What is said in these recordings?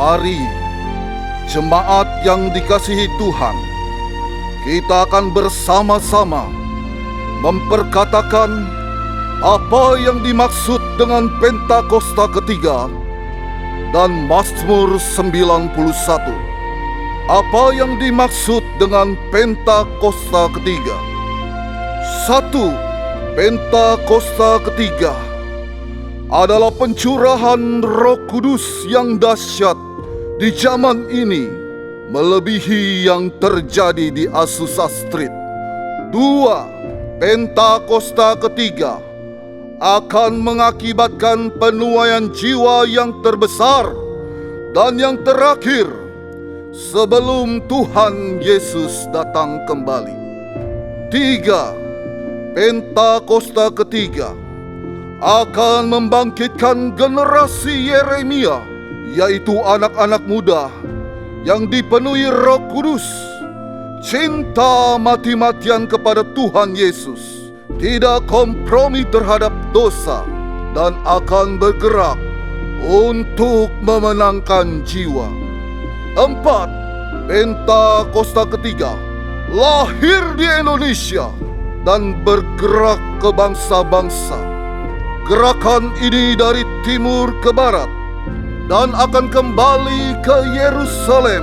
Mari, jemaat yang dikasihi Tuhan, kita akan bersama-sama memperkatakan apa yang dimaksud dengan Pentakosta ketiga dan Mazmur 91. Apa yang dimaksud dengan Pentakosta ketiga? 1. Pentakosta ketiga adalah pencurahan Roh Kudus yang dahsyat di zaman ini, melebihi yang terjadi di Azusa Street. 2. Pentakosta ketiga akan mengakibatkan penuaian jiwa yang terbesar dan yang terakhir sebelum Tuhan Yesus datang kembali. 3. Pentakosta ketiga akan membangkitkan generasi Yeremia, yaitu anak-anak muda yang dipenuhi Roh Kudus, cinta mati-matian kepada Tuhan Yesus, tidak kompromi terhadap dosa, dan akan bergerak untuk memenangkan jiwa. 4. Pentakosta ketiga lahir di Indonesia dan bergerak ke bangsa-bangsa. Gerakan ini dari timur ke barat dan akan kembali ke Yerusalem.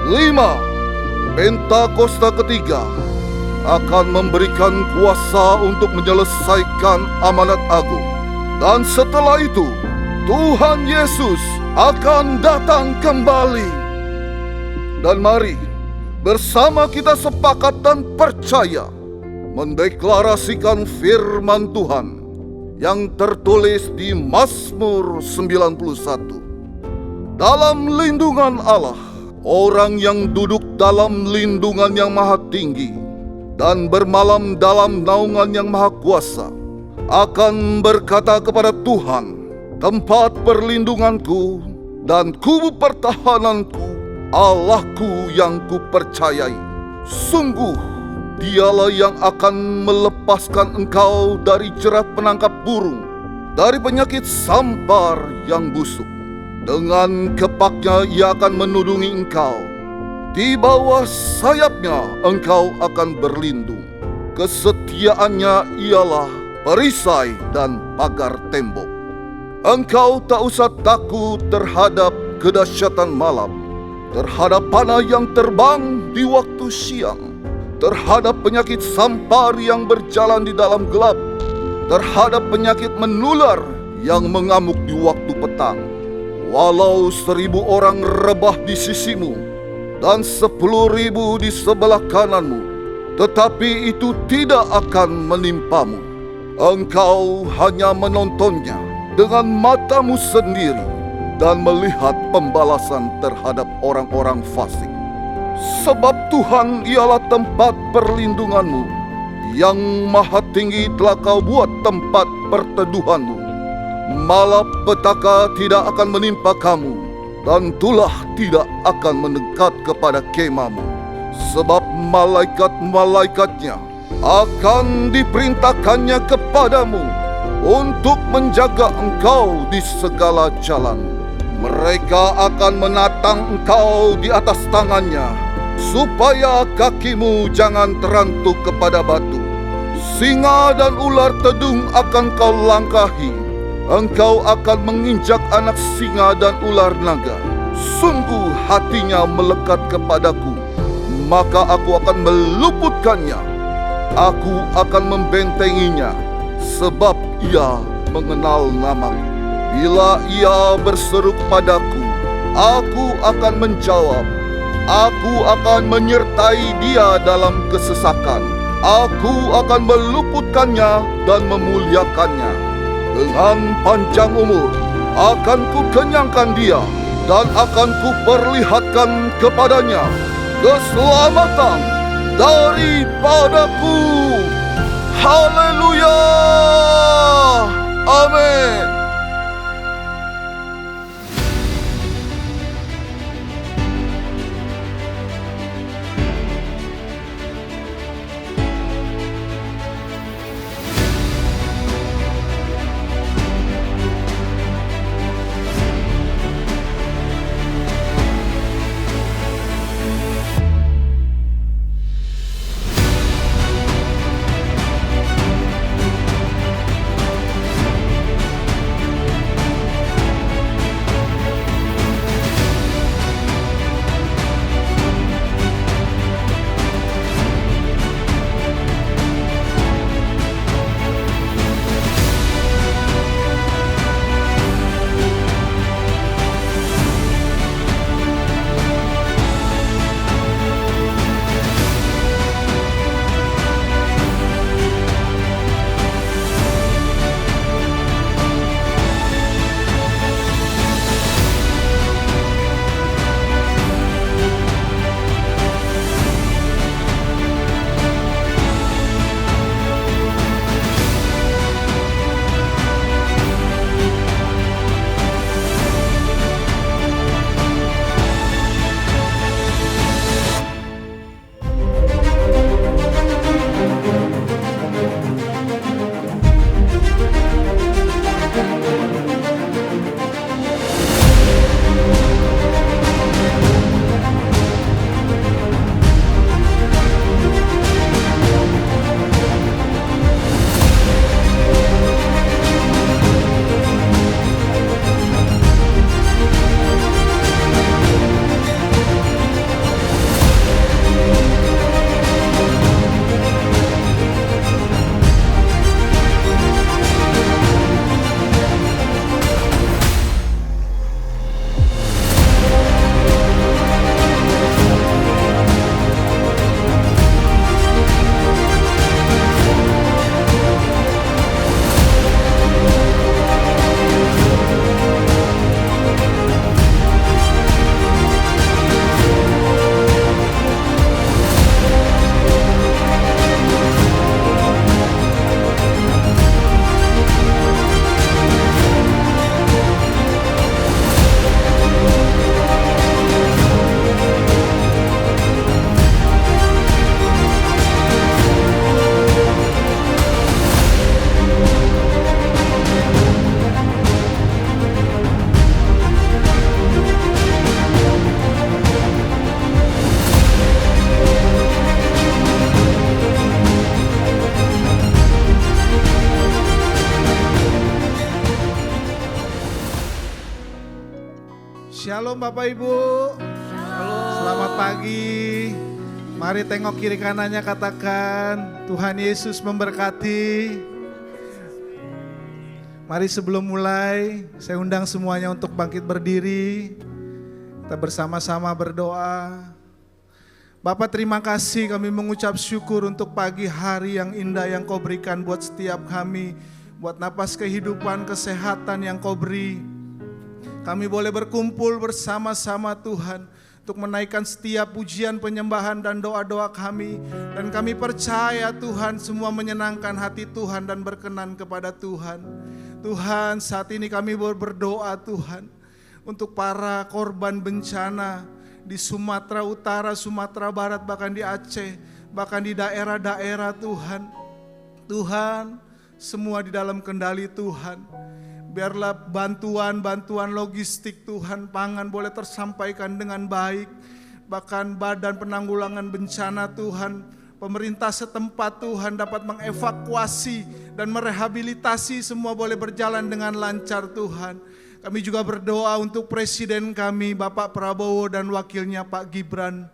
5. Pentakosta ketiga akan memberikan kuasa untuk menyelesaikan amanat agung. Dan setelah itu, Tuhan Yesus akan datang kembali. Dan mari bersama kita sepakat dan percaya mendeklarasikan firman Tuhan yang tertulis di Mazmur 91. Dalam lindungan Allah, orang yang duduk dalam lindungan yang maha tinggi dan bermalam dalam naungan yang maha kuasa akan berkata kepada Tuhan, tempat perlindunganku dan kubu pertahananku, Allahku yang kupercayai. Sungguh Dialah yang akan melepaskan engkau dari jerat penangkap burung, dari penyakit sampar yang busuk. Dengan kepaknya ia akan menudungi engkau. Di bawah sayapnya engkau akan berlindung. Kesetiaannya ialah perisai dan pagar tembok. Engkau tak usah takut terhadap kedahsyatan malam, terhadap panah yang terbang di waktu siang, terhadap penyakit sampar yang berjalan di dalam gelap, terhadap penyakit menular yang mengamuk di waktu petang. Walau 1,000 orang rebah di sisimu dan 10,000 di sebelah kananmu, tetapi itu tidak akan menimpamu. Engkau hanya menontonnya dengan matamu sendiri dan melihat pembalasan terhadap orang-orang fasik. Sebab Tuhan ialah tempat perlindunganmu, yang maha tinggi telah kau buat tempat perteduhanmu. Malapetaka tidak akan menimpa kamu, dan tulah tidak akan mendekat kepada kemahmu. Sebab malaikat-malaikatnya akan diperintahkannya kepadamu untuk menjaga engkau di segala jalan. Mereka akan menatang engkau di atas tangannya, supaya kakimu jangan terantuk kepada batu. Singa dan ular tedung akan kau langkahi. Engkau akan menginjak anak singa dan ular naga. Sungguh hatinya melekat kepadaku, maka aku akan meluputkannya. Aku akan membentenginya, sebab ia mengenal namaku. Bila ia berseru padaku, aku akan menjawab. Aku akan menyertai dia dalam kesesakan. Aku akan meluputkannya dan memuliakannya. Dengan panjang umur akan kukenyangkan dia, dan akan kuperlihatkan kepadanya keselamatan daripadaku. Haleluya! Amin. Shalom Bapak Ibu. Selamat pagi. Mari tengok kiri kanannya, katakan Tuhan Yesus memberkati. Mari sebelum mulai saya undang semuanya untuk bangkit berdiri. Kita bersama-sama berdoa. Bapa, terima kasih, kami mengucap syukur untuk pagi hari yang indah yang Kau berikan buat setiap kami. Buat napas kehidupan, kesehatan yang Kau beri. Kami boleh berkumpul bersama-sama Tuhan untuk menaikkan setiap pujian, penyembahan dan doa-doa kami. Dan kami percaya Tuhan semua menyenangkan hati Tuhan dan berkenan kepada Tuhan. Tuhan, saat ini kami berdoa Tuhan untuk para korban bencana di Sumatera Utara, Sumatera Barat, bahkan di Aceh, bahkan di daerah-daerah Tuhan. Tuhan, semua di dalam kendali Tuhan. Biarlah bantuan logistik Tuhan, pangan boleh tersampaikan dengan baik. Bahkan badan penanggulangan bencana Tuhan, pemerintah setempat Tuhan dapat mengevakuasi dan merehabilitasi, semua boleh berjalan dengan lancar Tuhan. Kami juga berdoa untuk presiden kami Bapak Prabowo dan wakilnya Pak Gibran.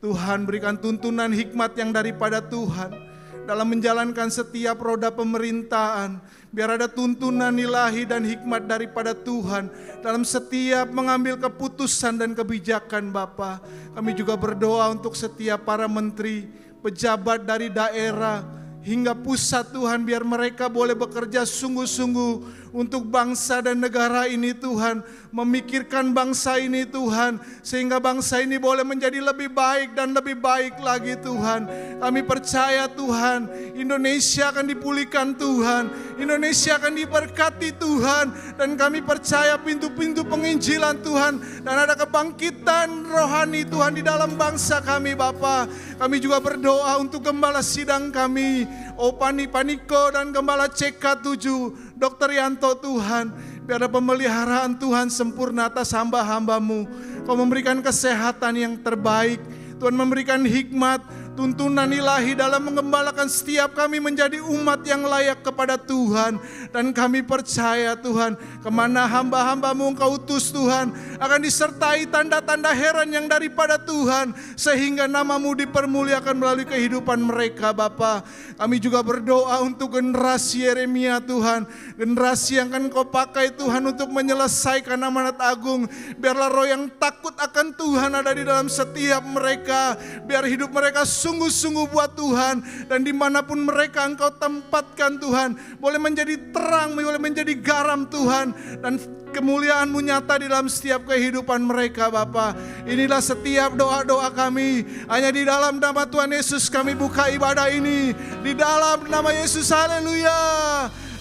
Tuhan, berikan tuntunan hikmat yang daripada Tuhan dalam menjalankan setiap roda pemerintahan. Biar ada tuntunan ilahi dan hikmat daripada Tuhan dalam setiap mengambil keputusan dan kebijakan Bapa. Kami juga berdoa untuk setiap para menteri, pejabat dari daerah hingga pusat Tuhan, biar mereka boleh bekerja sungguh-sungguh untuk bangsa dan negara ini Tuhan. Memikirkan bangsa ini Tuhan, sehingga bangsa ini boleh menjadi lebih baik dan lebih baik lagi Tuhan. Kami percaya Tuhan, Indonesia akan dipulihkan Tuhan, Indonesia akan diberkati Tuhan. Dan kami percaya pintu-pintu penginjilan Tuhan, dan ada kebangkitan rohani Tuhan di dalam bangsa kami Bapa. Kami juga berdoa untuk gembala sidang kami, Opani Paniko dan Gembala CK7, Dr. Yanto Tuhan. Biar ada pemeliharaan Tuhan sempurna atas hamba-hambamu. Kau memberikan kesehatan yang terbaik. Tuhan memberikan hikmat, tuntunan ilahi dalam mengembalakan setiap kami menjadi umat yang layak kepada Tuhan. Dan kami percaya Tuhan, kemana hamba-hambamu Engkau utus Tuhan, akan disertai tanda-tanda heran yang daripada Tuhan, sehingga namamu dipermuliakan melalui kehidupan mereka Bapa. Kami juga berdoa untuk generasi Yeremia Tuhan, generasi yang akan Kau pakai Tuhan untuk menyelesaikan amanat agung. Biarlah roh yang takut akan Tuhan ada di dalam setiap mereka. Biar hidup mereka sungguh-sungguh buat Tuhan, dan dimanapun mereka Engkau tempatkan Tuhan, boleh menjadi terang, boleh menjadi garam Tuhan, dan kemuliaan-Mu nyata di dalam setiap kehidupan mereka Bapa. Inilah setiap doa-doa kami, hanya di dalam nama Tuhan Yesus kami buka ibadah ini, di dalam nama Yesus. Haleluya,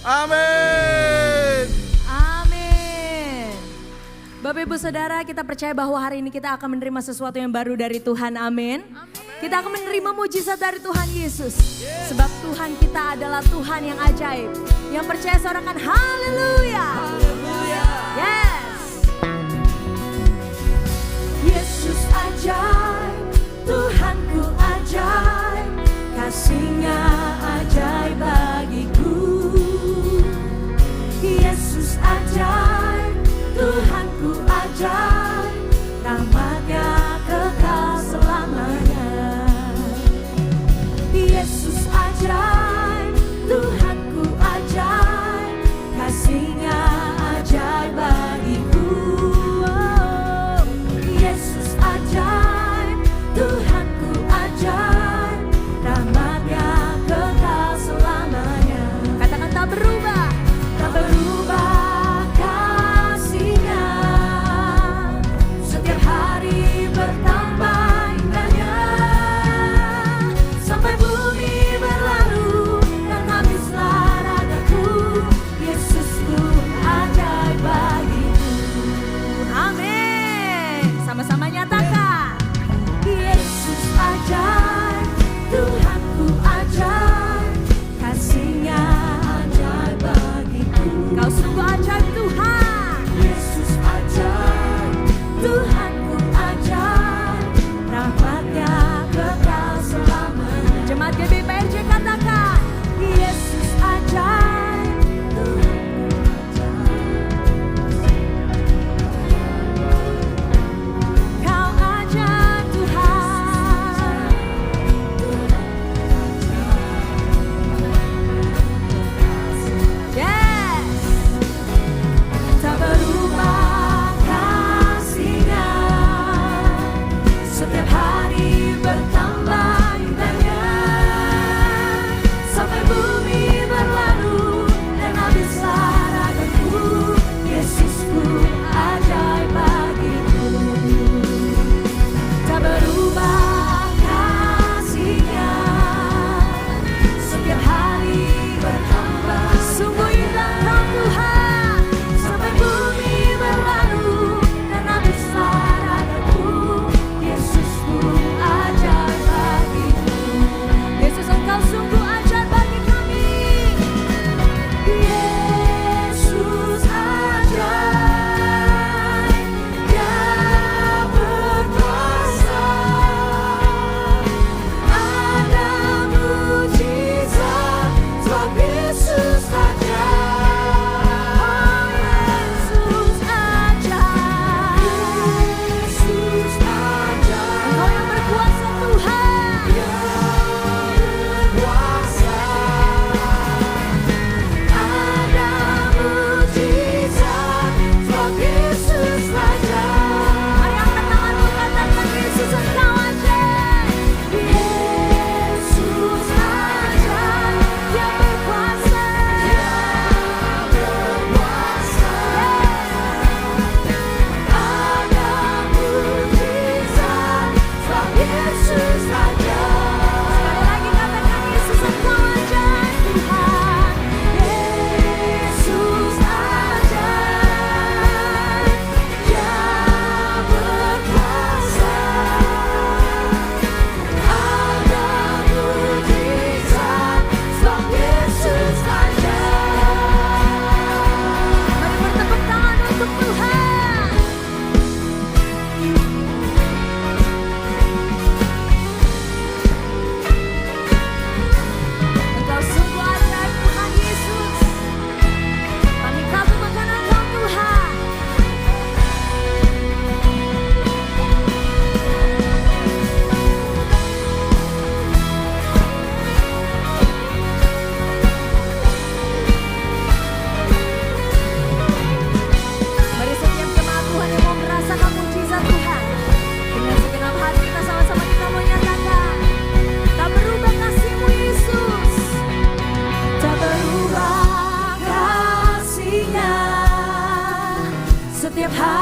amin. Amin. Bapak Ibu Saudara, kita percaya bahwa hari ini kita akan menerima sesuatu yang baru dari Tuhan. Amin. Kita akan menerima mujizat dari Tuhan Yesus. Sebab Tuhan kita adalah Tuhan yang ajaib. Yang percaya sorakan haleluya. Yes. Yesus ajaib, Tuhanku ajaib, kasih-Nya ajaib bagiku. Yesus ajaib, Tuhanku ajaib, rahmat-Nya kekal selamanya. Yesus ajaib, Tuhanku ajaib, kasih-Nya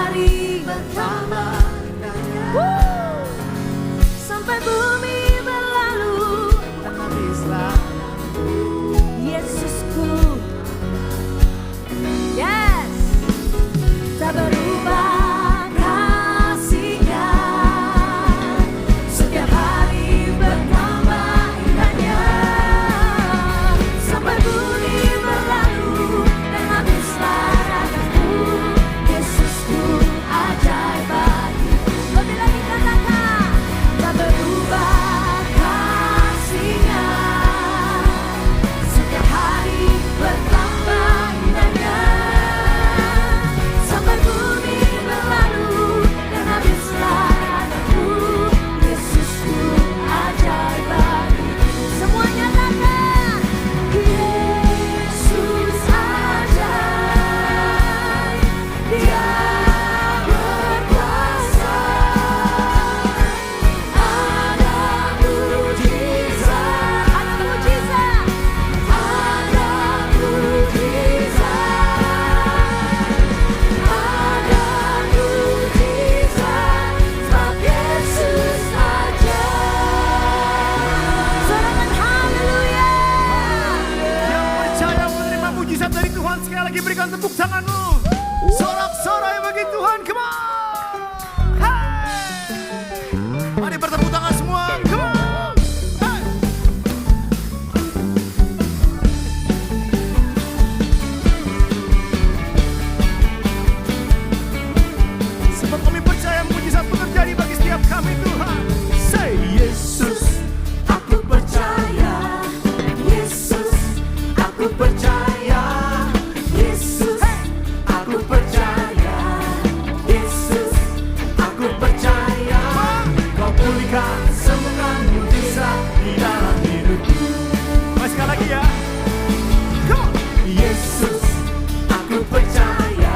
hari bertambah indahnya. Sampai bumi berlalu, tak habislah. Yesusku. Yes. Tak berubah kasih-Nya, setiap hari bertambah indahnya. Sampai bumi berlalu dan habislah ragaku, Yesusku ajaib bagiku. Lebih lagi katakan, Tak berubah kasih-Nya, setiap hari bertambah indahnya. Sampai bumi berlalu dan habislah ragaku, Yesusku ajaib bagiku. semuanya katakan. Yesus ajaib, Dia berkuasa. Ada mujizat, Ada mujizat. ada mujizat, ada mujizat, sebab Yesus ajaib. Sorangan haleluya. Yang percaya menerima mujizat dari Tuhan, sekali lagi berikan tepuk tanganmu. Sorak-sorai bagi Tuhan, come on. Hey. Mari bertepuk tangan semua, come on. Hey. Sebab kami percaya mujizat terjadi bagi setiap kami, Tuhan. Say Yesus. Aku percaya, Yesus, aku percaya, Yesus, aku percaya, Yesus, aku percaya. Kau pulihkan semua mujizat di dalam hidupku. Mari sekali lagi ya. Come on. Yesus, aku percaya,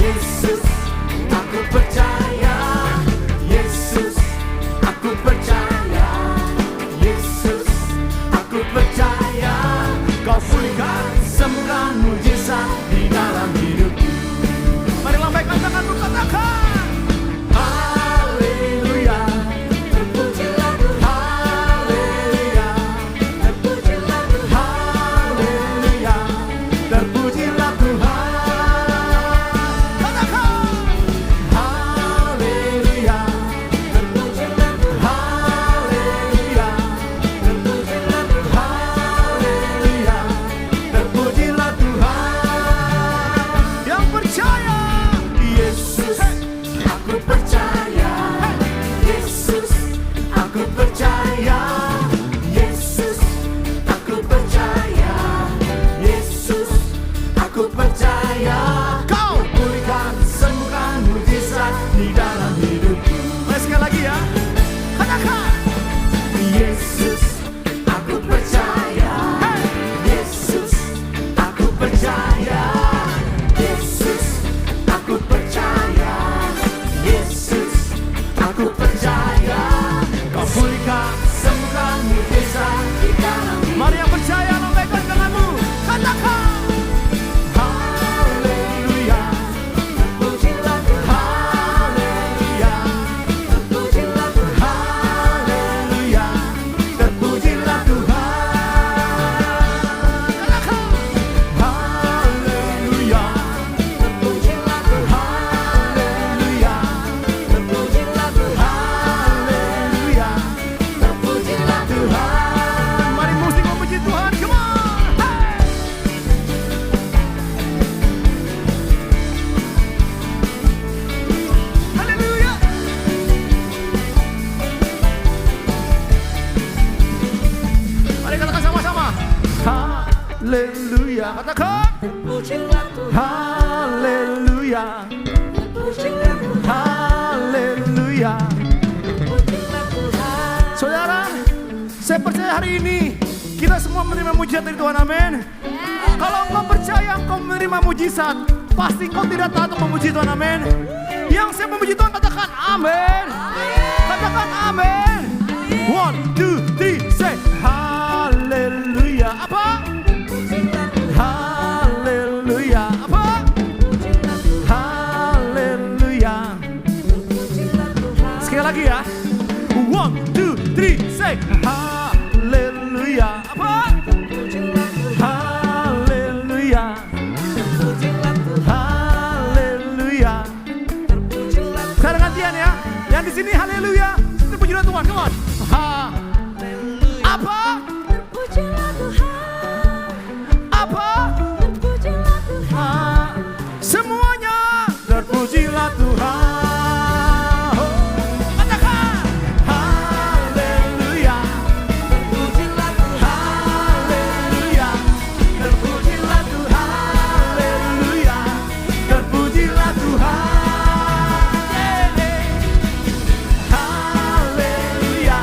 Yesus, aku percaya, Yesus, aku percaya, Yesus, aku percaya. Kau pulihkan semua mujizat di dalam hidupku. Mari lambaikan tanganmu, katakan. Haleluya. Terpujilah Tuhan, Haleluya. terpujilah Tuhan, Haleluya. Terpujilah Tuhan. Katakan. Haleluya. terpujilah Tuhan, Haleluya. terpujilah Tuhan. Haleluya. Terpujilah Tuhan. Yang percaya Yesus. Aku percaya, Yesus, aku percaya, Yesus, aku percaya, Yesus, aku percaya. Kau pulihkan semua mujizat di dalam hidupku. Mari sekali lagi ya. Katakan. Yesus, aku percaya, Yesus, aku percaya, Yesus, aku percaya, Yesus, aku percaya. Kau pulihkan semua mujizat. Di dalam Mari yang percaya lambaikan tanganmu. Katakan. Haleluya. terpujilah Tuhan, Haleluya. terpujilah Tuhan, Haleluya. Terpujilah Tuhan. Katakan. Haleluya. terpujilah Tuhan, Haleluya. terpujilah Tuhan, Haleluya. terpujilah Tuhan. Mari musik memuji Tuhan. Come on. Hey. Haleluya. Mari katakan sama-sama. Haleluya. Katakan. Terpujilah Tuhan, Haleluya. terpujilah Tuhan, Haleluya. terpujilah Tuhan. Saudara, saya percaya hari ini kita semua menerima mujizat dari Tuhan, amin. Kalau engkau percaya engkau menerima mujizat, pasti engkau tidak tahu untuk memuji Tuhan, amin. Yang saya memuji Tuhan katakan amin. Katakan amin. 1, 2, 3, say haleluya. Apa? Haleluya. Apa? Haleluya. Hey, haleluya. Apa? Terpujilah Tuhan, Haleluya. terpujilah Tuhan, Haleluya. terpujilah Sekarang gantian ya. Yang di sini haleluya. Terpujilah Tuhan. Come on. Apa? Terpujilah Tuhan, Apa? terpujilah Tuhan. Semuanya terpujilah Tuhan. Oh, katakan haleluya. terpujilah Tuhan, Haleluya. Terpujilah Tuhan. Haleluya. Terpujilah Tuhan. Haleluya.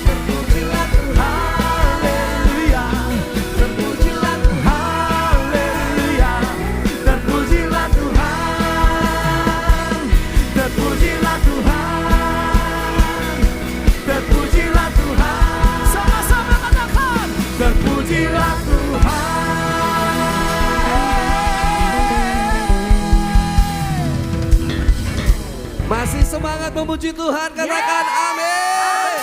terpujilah Tuhan, Haleluya. terpujilah Tuhan, Haleluya. Terpujilah Tuhan. Terpujilah Tuhan. Terpujilah Tuhan. Sama-sama katakan. Terpujilah Tuhan. Masih semangat memuji Tuhan, katakan amin.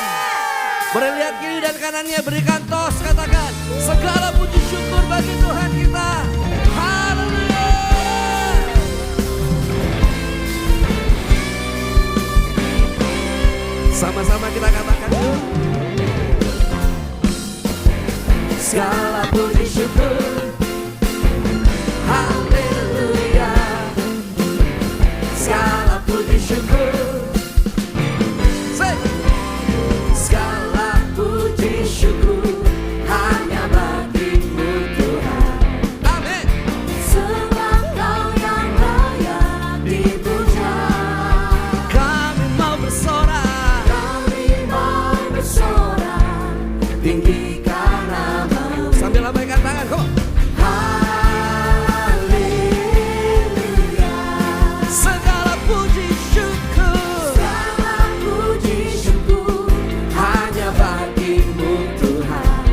Boleh lihat kiri dan kanannya, berikan tos, katakan segala puji syukur bagi Tuhan kita. Haleluya. Sama-sama kita katakan yuk. Segala puji syukur, haleluya. Segala puji syukur, say. Segala puji syukur hanya bagimu Tuhan. Amin. Sebab Kau yang layak dipuja. Kami mau bersorak, Kami mau bersorak, tinggikan nama-Mu. Sambil lambaikan tangan, kok. haleluya. Segala puji syukur Segala puji syukur hanya bagimu Tuhan.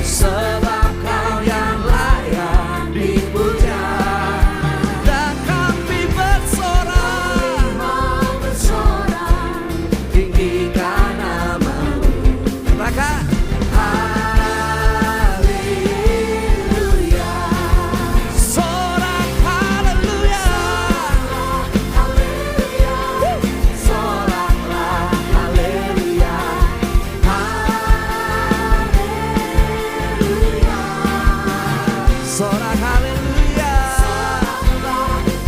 Sebab Kau yang layak dipuja. Dan kami bersorak, mau bersorak, tinggikan nama-Mu. Katakan haleluya. Sorak haleluya. haleluya. Soraklah haleluya. Haleluya. Sorak haleluya.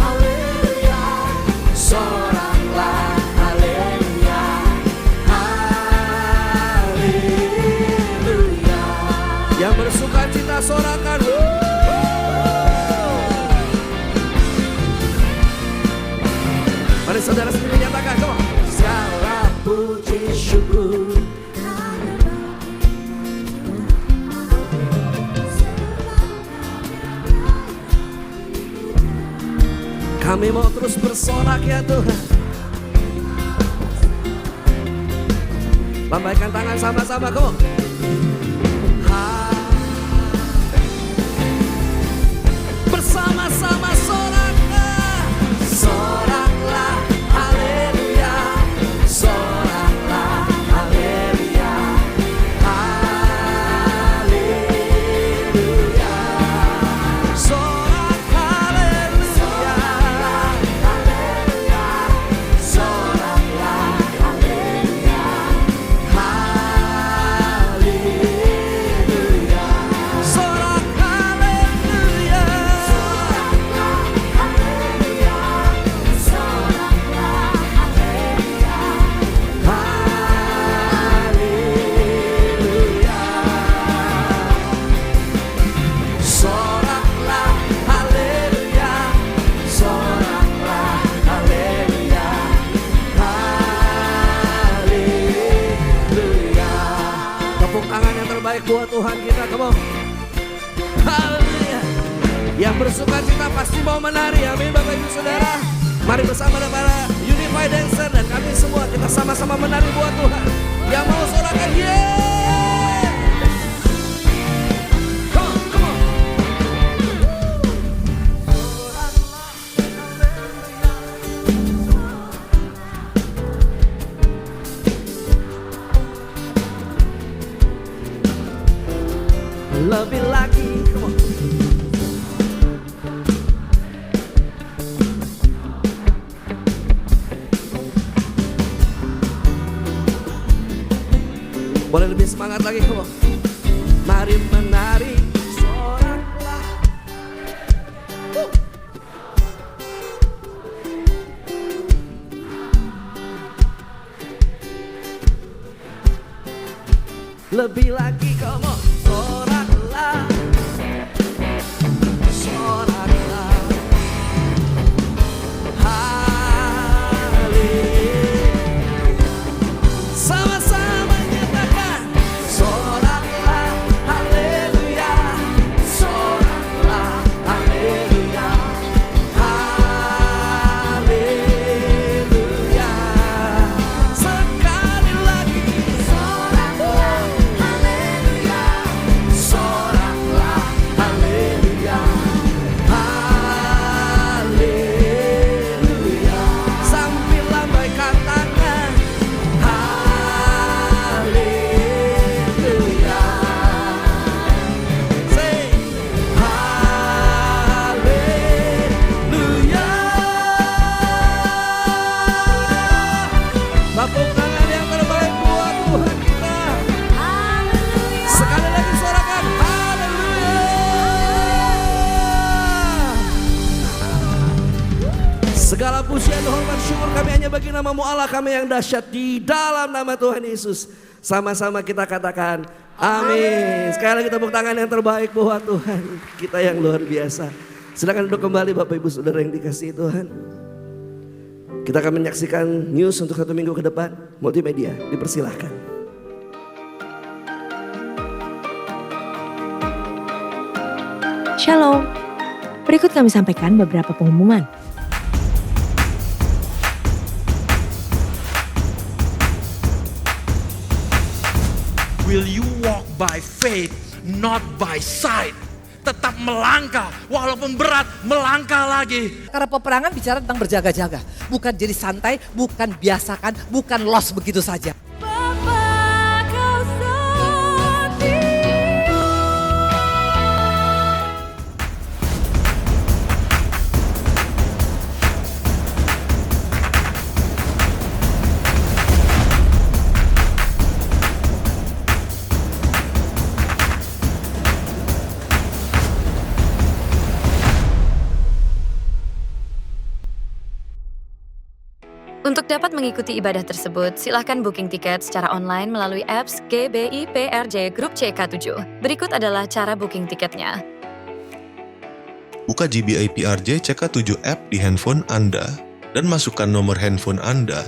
Haleluya. Soraklah haleluya. Haleluya. Yang bersuka cita sorakan. Mari saudara sendiri nyatakan, come on. Segala puji syukur kami mau terus bersorak ya Tuhan. Lambaikan tangan sama-sama, come on. Bersama-sama soraklah, soraklah haleluya. Soraklah haleluya. Haleluya. Sorak haleluya. Soraklah haleluya. Haleluya. Sorak haleluya. Haleluya. Soraklah haleluya. Soraklah haleluya. Haleluya. Tepuk tangan yang terbaik buat Tuhan kita, come on. Haleluya. Yang bersuka cita pasti mau menari, amin Bapak Ibu Saudara. Mari bersama para Unified Dancer dan kami semua kita sama-sama menari buat Tuhan. Yang mau sorakan, yeah. Come on, come on. Boleh lebih semangat lagi, come on. Mari menari, soraklah. Lebih lagi, come on. Soraklah, soraklah. Sama-sama nyatakan, soraklah, haleluya, soraklah, haleluya, haleluya. Sekali lagi, soraklah, haleluya, soraklah, haleluya, haleluya. Sambil lambaikan tangan, haleluya. Say haleluya. Tepuk tangan yang terbaik buat Tuhan kita. Sekali lagi sorakan haleluya. Segala pujian dan hormat syukur kami hanya bagi nama-Mu Allah kami yang dahsyat di dalam nama Tuhan Yesus. Sama-sama kita katakan amin. Sekali lagi tepuk tangan yang terbaik buat Tuhan kita yang luar biasa. Silakan duduk kembali Bapak Ibu Saudara yang dikasihi Tuhan. Kita akan menyaksikan news untuk 1 minggu ke depan. Multimedia dipersilahkan. Shalom. Berikut kami sampaikan beberapa pengumuman. Will you walk by faith, not by sight? Tetap melangkah, walaupun berat, melangkah lagi. Karena peperangan bicara tentang berjaga-jaga. Bukan jadi santai, bukan biasakan, bukan loss begitu saja. Bapa kau setia. Untuk dapat mengikuti ibadah tersebut, silahkan booking tiket secara online melalui apps GBI PRJ Grup CK7. Berikut adalah cara booking tiketnya. Buka GBI PRJ CK7 app di handphone Anda dan masukkan nomor handphone Anda.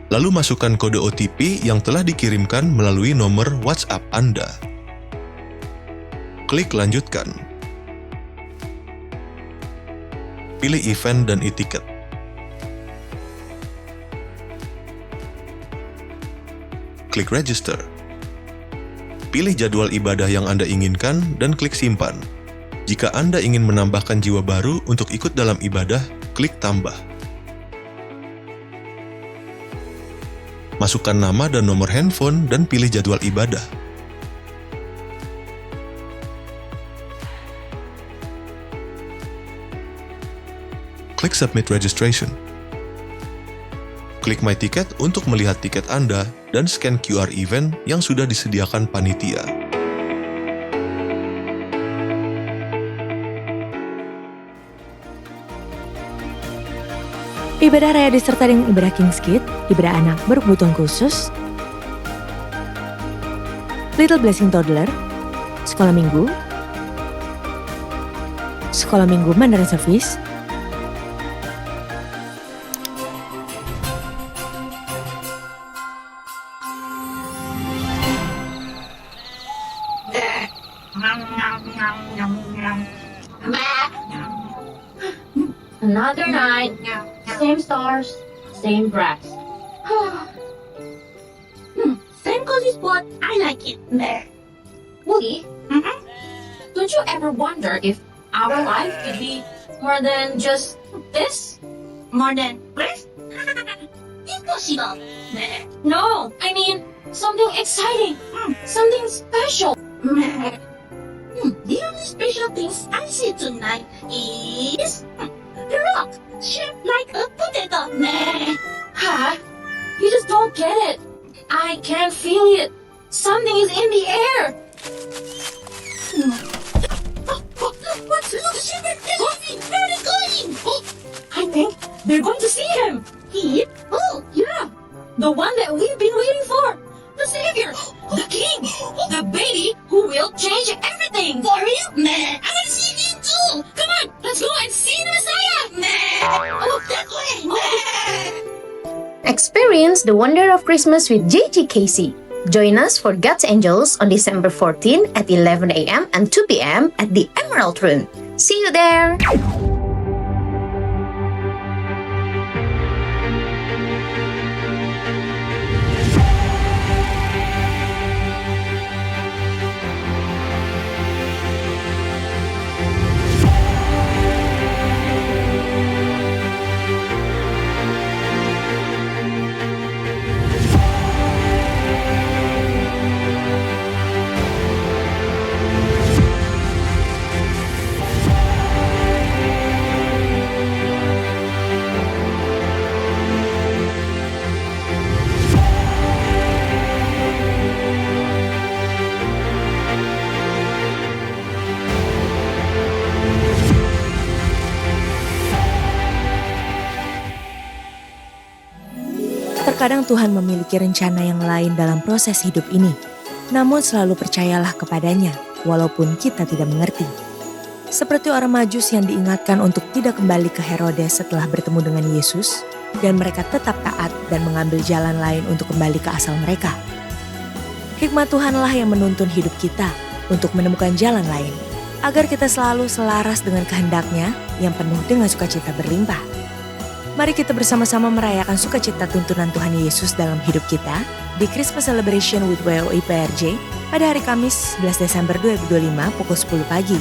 Lalu masukkan kode OTP yang telah dikirimkan melalui nomor WhatsApp Anda. Klik lanjutkan. Pilih event dan e-ticket. Klik register. Pilih jadwal ibadah yang Anda inginkan dan klik simpan. Jika Anda ingin menambahkan jiwa baru untuk ikut dalam ibadah, klik tambah. Masukkan nama dan nomor handphone dan pilih jadwal ibadah. Klik Submit Registration. Klik My Ticket untuk melihat tiket Anda dan scan QR event yang sudah disediakan panitia. Ibadah raya disertai dengan ibadah King's Kid, ibadah anak berkebutuhan khusus, Little Blessing Toddler, sekolah minggu Mandarin Service, Another night, same stars, same grass. Same cozy spot, I like it there. Woogie, don't you ever wonder if our life could be more than just this? More than this? Impossible. No, I mean something exciting, something special. The only special things I see tonight is the rock shaped like a potato. Huh? You just don't get it. I can feel it. Something is in the air. What's where are they going? I think they're going to see him. He? Oh, yeah. The one that we've been waiting for. The Savior. The King. The baby who will change everything. For real? Nah. I want to see him too. Come on, let's go and see the Messiah. Nah. Oh, that way. Nah. Experience the wonder of Christmas with J.G. Casey. Join us for God's Angels on December 14 at 11 a.m. and 2 p.m. at the Emerald Room. See you there! Terkadang Tuhan memiliki rencana yang lain dalam proses hidup ini. Namun selalu percayalah kepadanya, walaupun kita tidak mengerti. Seperti orang Majus yang diingatkan untuk tidak kembali ke Herodes setelah bertemu dengan Yesus, dan mereka tetap taat dan mengambil jalan lain untuk kembali ke asal mereka. Hikmat Tuhanlah yang menuntun hidup kita untuk menemukan jalan lain, agar kita selalu selaras dengan kehendak-Nya yang penuh dengan sukacita berlimpah. Mari kita bersama-sama merayakan sukacita tuntunan Tuhan Yesus dalam hidup kita di Christmas Celebration with WOI PRJ pada hari Kamis 11 Desember 2025 pukul 10 pagi.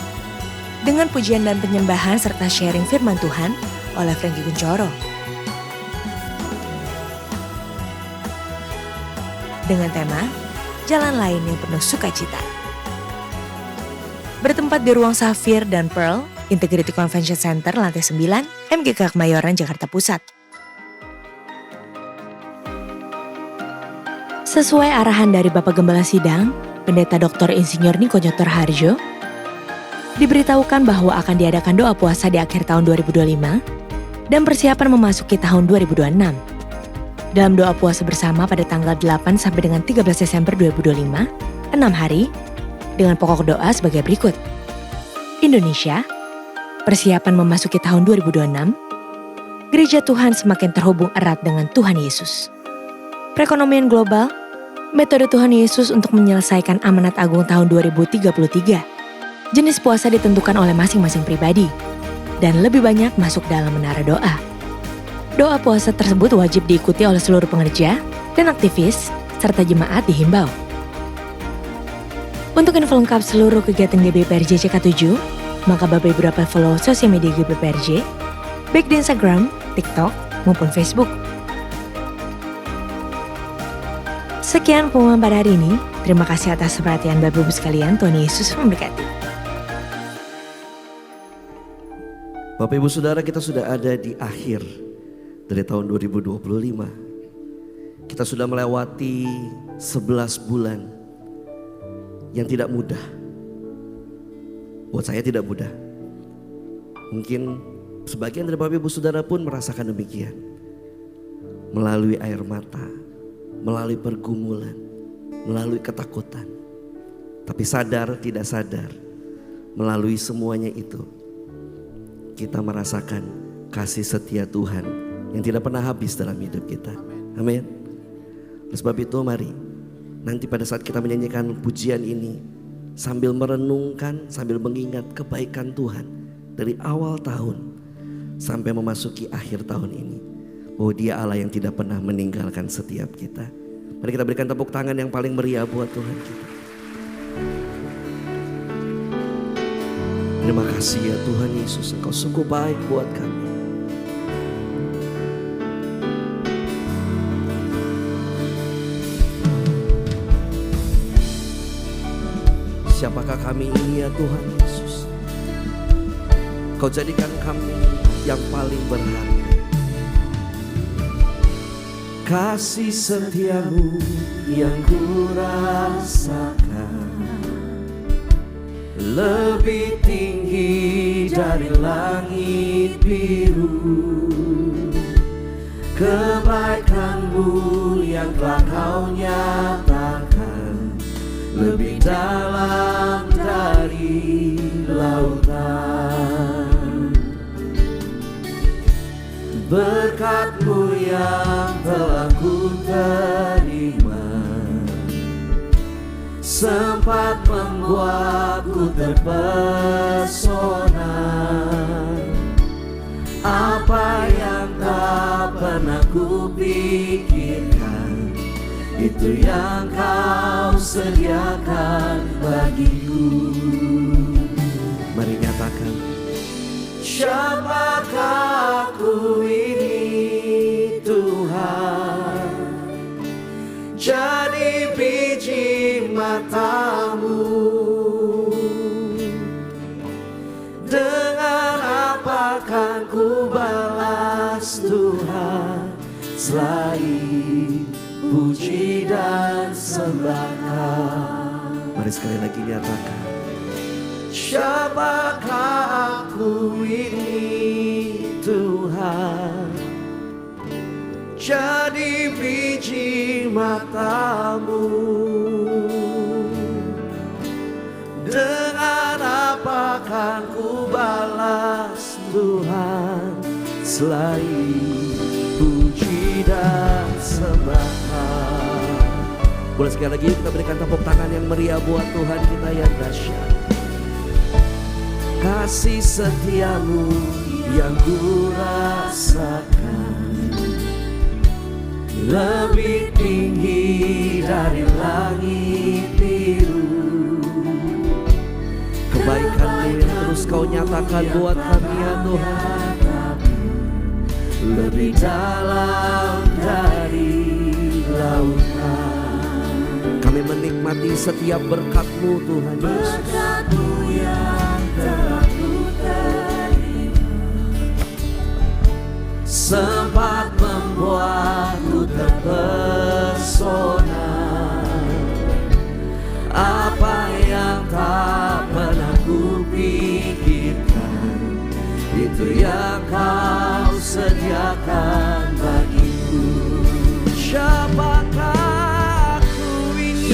Dengan pujian dan penyembahan serta sharing firman Tuhan oleh Frankie Kuncoro. Dengan tema, Jalan Lain yang Penuh Sukacita. Bertempat di Ruang Safir dan Pearl, Integrity Convention Center, lantai 9, MGK Kemayoran, Jakarta Pusat. Sesuai arahan dari Bapak Gembala Sidang, Pendeta Dr. Insinyur Niko Nyotor Harjo, diberitahukan bahwa akan diadakan doa puasa di akhir tahun 2025 dan persiapan memasuki tahun 2026. Dalam doa puasa bersama pada tanggal 8 sampai dengan 13 Desember 2025, 6 hari, dengan pokok doa sebagai berikut. Indonesia, persiapan memasuki tahun 2026, Gereja Tuhan semakin terhubung erat dengan Tuhan Yesus. Perekonomian global, metode Tuhan Yesus untuk menyelesaikan amanat agung tahun 2033. Jenis puasa ditentukan oleh masing-masing pribadi, dan lebih banyak masuk dalam menara doa. Doa puasa tersebut wajib diikuti oleh seluruh pengerja dan aktivis, serta jemaat dihimbau. Untuk info lengkap seluruh kegiatan GBPRJ CK7, maka Bapak Ibu dapat follow sosial media GBPRJ, baik di Instagram, TikTok, maupun Facebook. Sekian pengumuman pada hari ini. Terima kasih atas perhatian Bapak Ibu sekalian. Tuhan Yesus memberkati. Bapak Ibu Saudara, kita sudah ada di akhir dari tahun 2025. Kita sudah melewati 11 bulan yang tidak mudah. Buat saya tidak mudah. Mungkin sebagian dari Bapak Ibu Saudara pun merasakan demikian. Melalui air mata, melalui pergumulan, melalui ketakutan. Tapi sadar tidak sadar, melalui semuanya itu, kita merasakan kasih setia Tuhan yang tidak pernah habis dalam hidup kita. Amin. Oleh sebab itu mari, nanti pada saat kita menyanyikan pujian ini, sambil merenungkan, sambil mengingat kebaikan Tuhan dari awal tahun sampai memasuki akhir tahun ini, bahwa Dia Allah yang tidak pernah meninggalkan setiap kita. Mari kita berikan tepuk tangan yang paling meriah buat Tuhan kita. Terima kasih ya Tuhan Yesus, Engkau sungguh baik buat kami. Siapakah kami ini ya Tuhan Yesus? Kau jadikan kami yang paling berharga. kasih setiamu yang ku rasakan lebih tinggi dari langit biru. Kebaikanmu yang telah kau nyatakan lebih dalam dari lautan. Berkat-Mu yang telah ku terima sempat membuatku terpesona. Apa yang tak pernah ku pikirkan, itu yang Kau sediakan bagiku. Mari nyatakan, siapakah aku ini Tuhan, jadi biji mata-Mu. Dengan apa kan ku balas Tuhan, selain puji dan sembah. Mari sekali lagi nyatakan, siapakah aku ini Tuhan, jadi biji mata-Mu. Dengan apa kan ku balas Tuhan, selain puji dan sembah. Boleh sekali lagi kita berikan tepuk tangan yang meriah buat Tuhan kita yang dahsyat. Kasih setiamu yang ku rasakan lebih tinggi dari langit biru. Kebaikan-Mu yang terus Kau nyatakan buat kami ya Tuhan, lebih dalam dari lautan. Kami menikmati setiap berkat-Mu Tuhan Yesus. Berkat-Mu yang telah ku terima sempat membuatku terpesona. Apa yang tak pernah ku pikirkan, itu yang Kau sediakan bagiku. Siapakah aku ini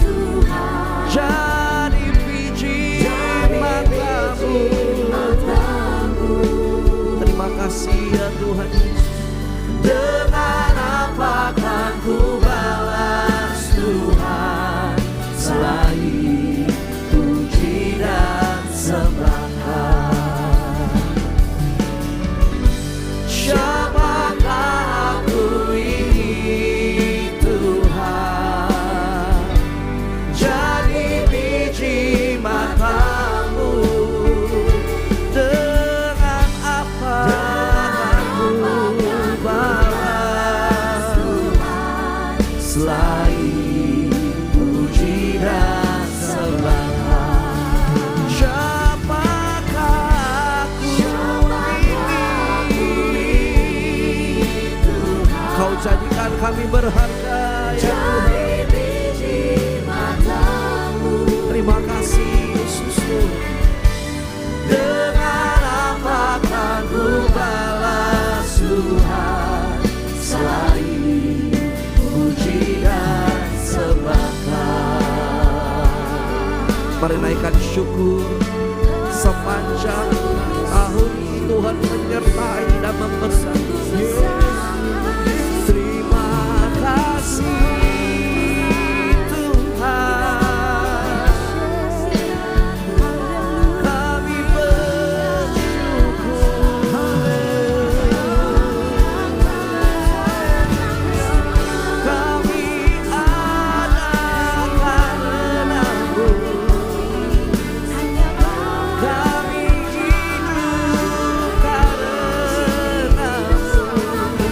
Tuhan, jadi biji mata-Mu. Terima kasih ya Tuhan Yesus. Dengan apa kan ku balas Tuhan, selain puji dan sembah. Siapakah aku ini Tuhan, jadi biji mata-Mu. Dengan apa aku balas Tuhan, selain puji dan sembah. Siapakah aku ini Kau jadikan kami berharga ya Tuhan. Terima kasih Yesus. Dengan apa kan ku balas Tuhan, selain puji dan sembah. Mari naikkan syukur sepanjang tahun Tuhan menyertai dan memberkati. Terima kasih Tuhan, kami bersyukur. Kami ada karena-Mu, kami hidup karena-Mu.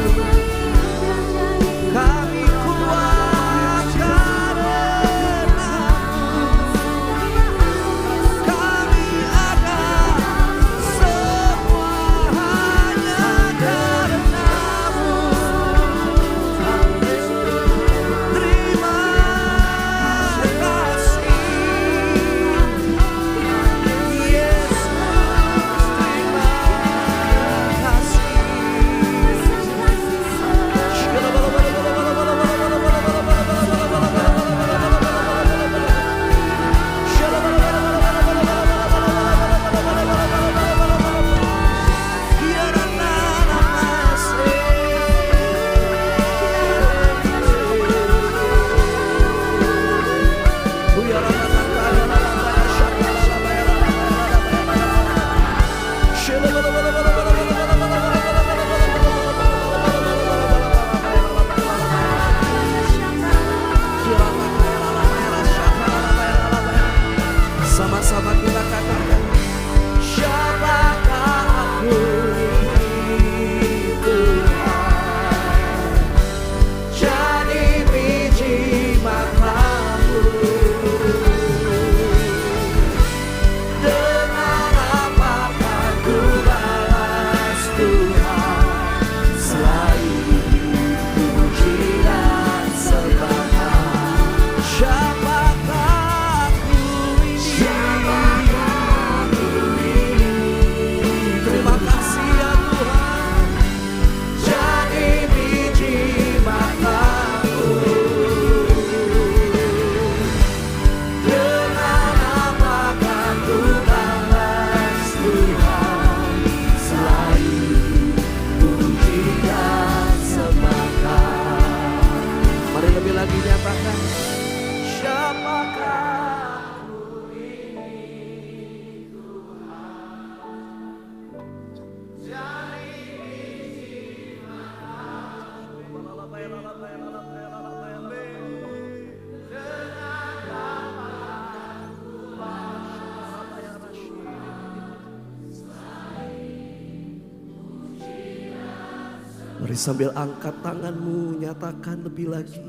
Mari sambil angkat tanganmu, nyatakan lebih lagi.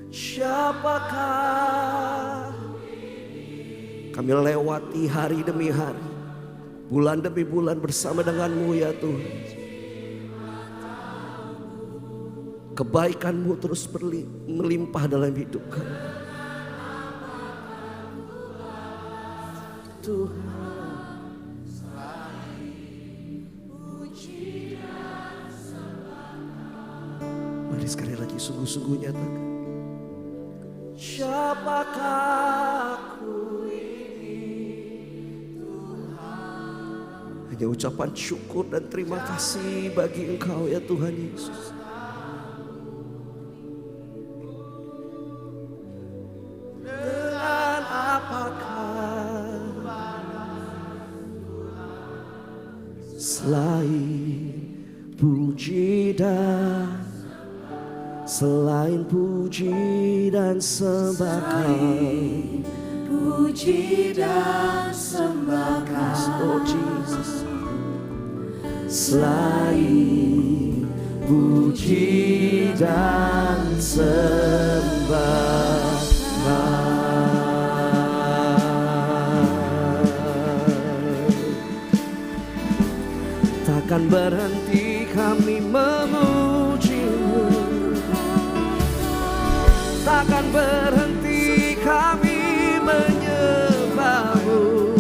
Siapakah? Kami lewati hari demi hari, bulan demi bulan bersama denganmu ya Tuhan. Kebaikanmu terus melimpah dalam hidup kami. Tuhan. Mari sekali lagi sungguh-sungguh nyatakan. Siapakah aku ini Tuhan? Hanya ucapan syukur dan terima kasih bagi Engkau ya Tuhan Yesus. Dengan apakah selain puji dan selain puji dan sembah Kau, puji dan sembah Kau, oh Jesus. Selain puji dan sembah Kau, takkan berhenti kami memuji-Mu. Takkan berhenti kami menyembah-Mu,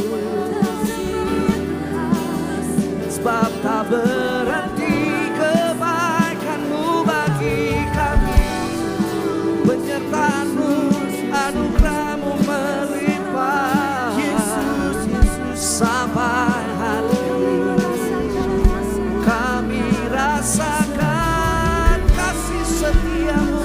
sebab tak berhenti kebaikan-Mu bagi kami. Penyertaan-Mu, anugerah-Mu melimpah sampai hari ini. Kami rasakan kasih setia-Mu,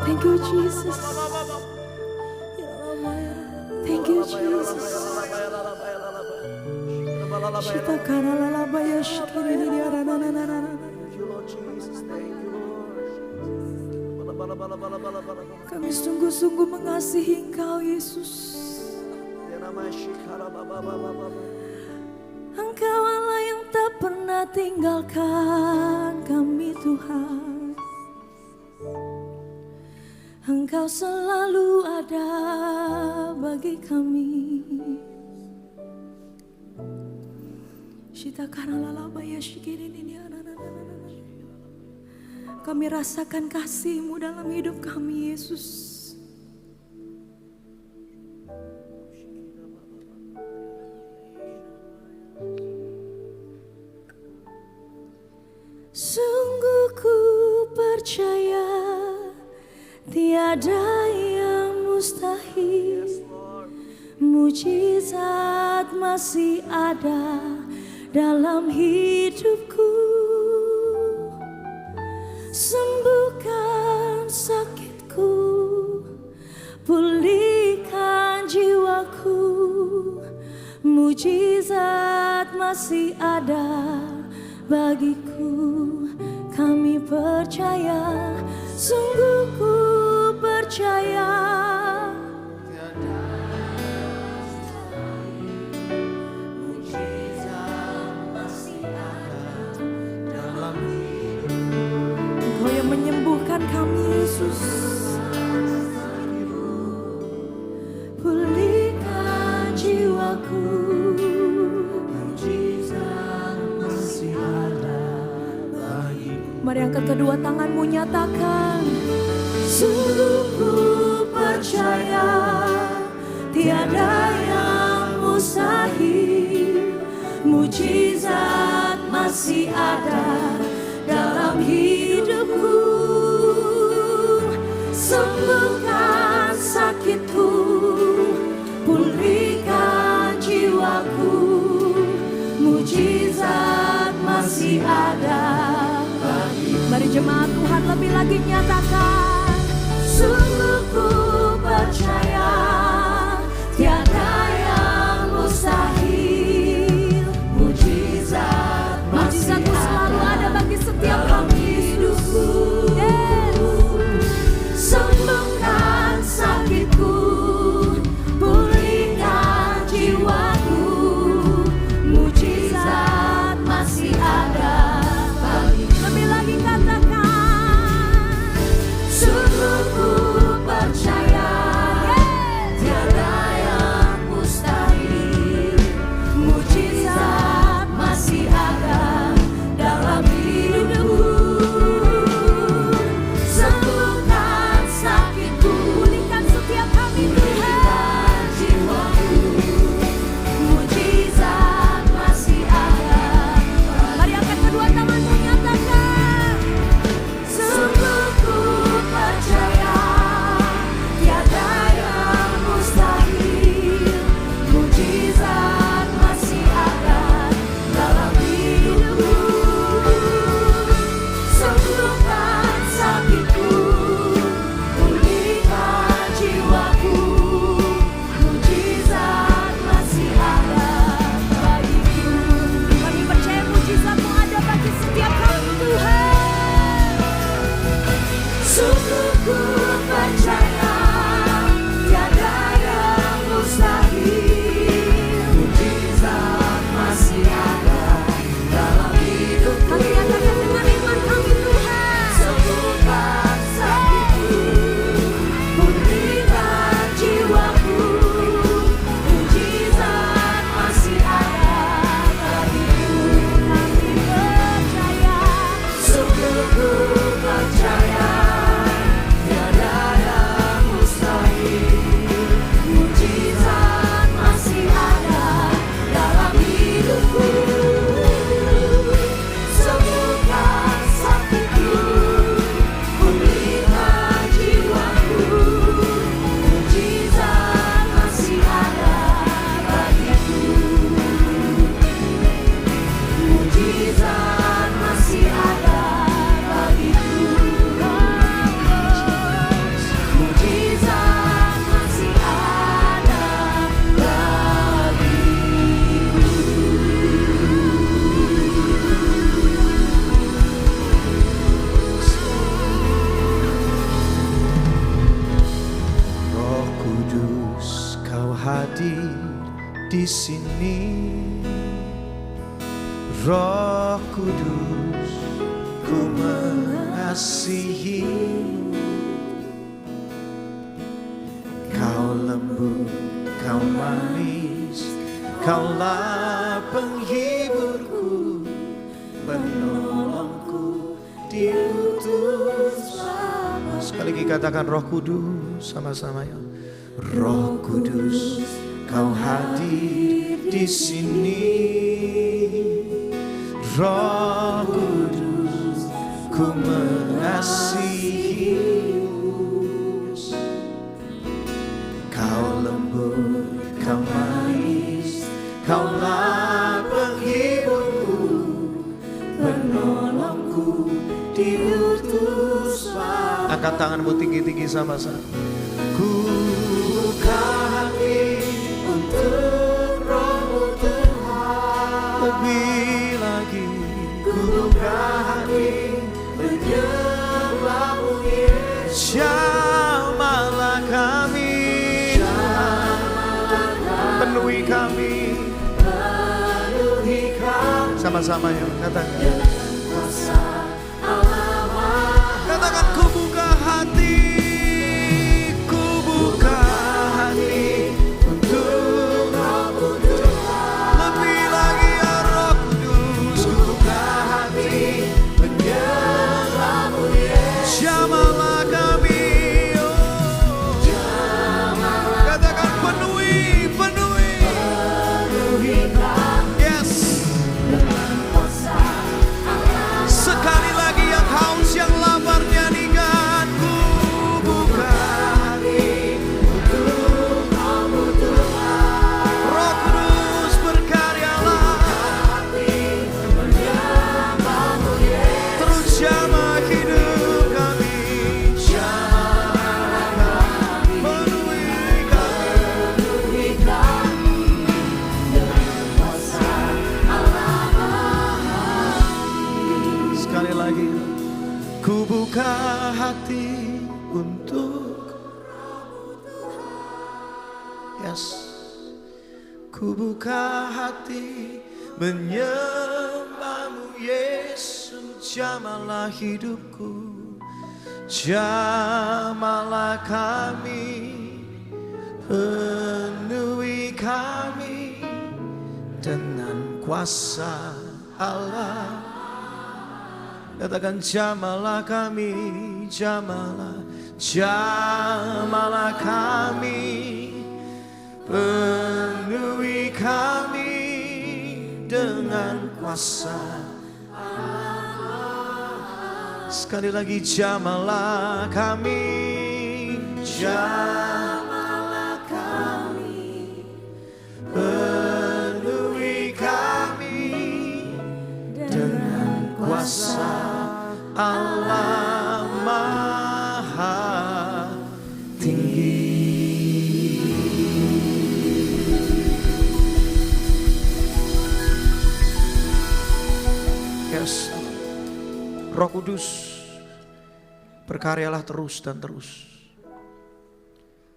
Thank you, Jesus. Thank you, Jesus. Shita karala la baya shikiri di arana na na na. Kami sungguh-sungguh mengasihi Engkau, Yesus. Engkau Allah yang pernah tinggalkan kami Tuhan. Engkau selalu ada bagi kami. Kami rasakan kasih-Mu dalam hidup kami, Yesus. Sungguh ku percaya tiada yang mustahil. Mujizat masih ada dalam hidupku. Sembuhkan sakitku, pulihkan jiwaku. Mujizat masih ada bagiku. Kami percaya, sungguh ku percaya. Mujizat masih ada dalam hidup. Engkau yang menyembuhkan kami, Yesus. Pulihkan jiwaku. Mujizat masih ada. Mari angkat kedua tanganmu, nyatakan. Sungguh ku percaya tiada yang mustahil. Mujizat masih ada dalam hidupku. Sembuhkan sakitku, pulihkan jiwaku. Mujizat masih ada. Mari jemaat Tuhan lebih lagi nyatakan. Sungguh ku percaya tiada yang mustahil. Mujizat-Mu selalu ada bagi setiap kami hidupku. Sembuhkan sakitku, pulihkan jiwaku. Mujizat masih ada. Lebih lagi katakan. Sungguh ku percaya tiada yang mustahil. Mujizat masih ada dalam hidupku. Sembuhkan sakitku, pulihkan setiap kami Tuhan. Jiwaku, mujizat masih ada. Mari angkat kedua tanganmu, nyatakan. Sungguh ku percaya tiada yang mustahil. Mujizat masih ada dalam hidupku. Sembuhkan sakitku, pulihkan jiwaku. Mujizat masih ada bagiku. Kami percaya mujizat-Mu ada bagi setiap kami Tuhan. Sungguh ku percaya tiada yang mustahil. Mujizat masih ada dalam hidupku. Kami nyatakan dengan iman kami Tuhan. Sembuhkan sakitku, pulihkan jiwaku. Mujizat masih ada bagiku. Kami percaya. Sungguh ku percaya tiada yang mustahil. Mujizat masih ada dalam hidupku. Sembuhkan sakitku, pulihkan jiwaku. Mujizat masih ada bagiku. Mujizat masih ada bagiku. Mujizat masih ada Roh Kudus, Kau hadir di sini. Roh Kudus, ku mengasihimu. Kau lembut, kau manis, kaulah penghiburku, penolongku, diutus. Sekali lagi katakan Roh Kudus sama-sama ya. Roh Kudus, kau hadir di sini. Roh Kudus, ku mengasihimu. Kau lembut, kau manis, kaulah penghiburku, penolongku, diutus. Angkat tanganmu tinggi-tinggi sama-sama. Ku buka hati untuk Roh-Mu Tuhan. Lebih lagi ku buka hati menyembah-Mu Yesus. Jamahlah kami, penuhi kami, sama-sama ya katakan. Katakan ku buka hati, ku buka hati untuk Roh-Mu Tuhan. Lebih lagi ya Roh Kudus, ku buka hati menyembah-Mu Yesus. Jamahlah kami, oh. Katakan penuhi, penuhi, yes. Sekali lagi yang haus, yang lapar nyanyikan. Ku buka hati untuk Roh-Mu Tuhan. Roh Kudus berkaryalah, terus jamah hidup kami. Jamah kami, penuhi kami dengan kuasa Allah Maha. Sekali lagi, ku buka hati untuk, yes, ku buka hati menyembah-Mu Yesus. Jamahlah hidupku, jamahlah kami, penuhi kami dengan kuasa Allah. Katakan jamahlah kami, jamahlah, jamahlah kami, penuhi kami dengan kuasa Allah. Sekali lagi jamahlah kami, jamahlah kami, penuhi kami dengan kuasa Allah Maha Tinggi. Yes, Roh Kudus berkaryalah terus dan terus.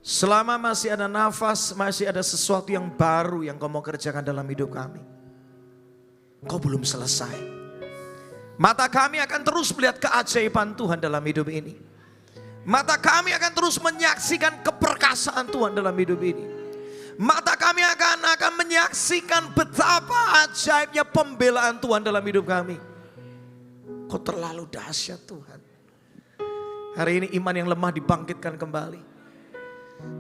Selama masih ada nafas, masih ada sesuatu yang baru yang kau mau kerjakan dalam hidup kami. Kau belum selesai. Mata kami akan terus melihat keajaiban Tuhan dalam hidup ini. Mata kami akan terus menyaksikan keperkasaan Tuhan dalam hidup ini. Mata kami akan menyaksikan betapa ajaibnya pembelaan Tuhan dalam hidup kami. Kau terlalu dahsyat Tuhan. Hari ini iman yang lemah dibangkitkan kembali.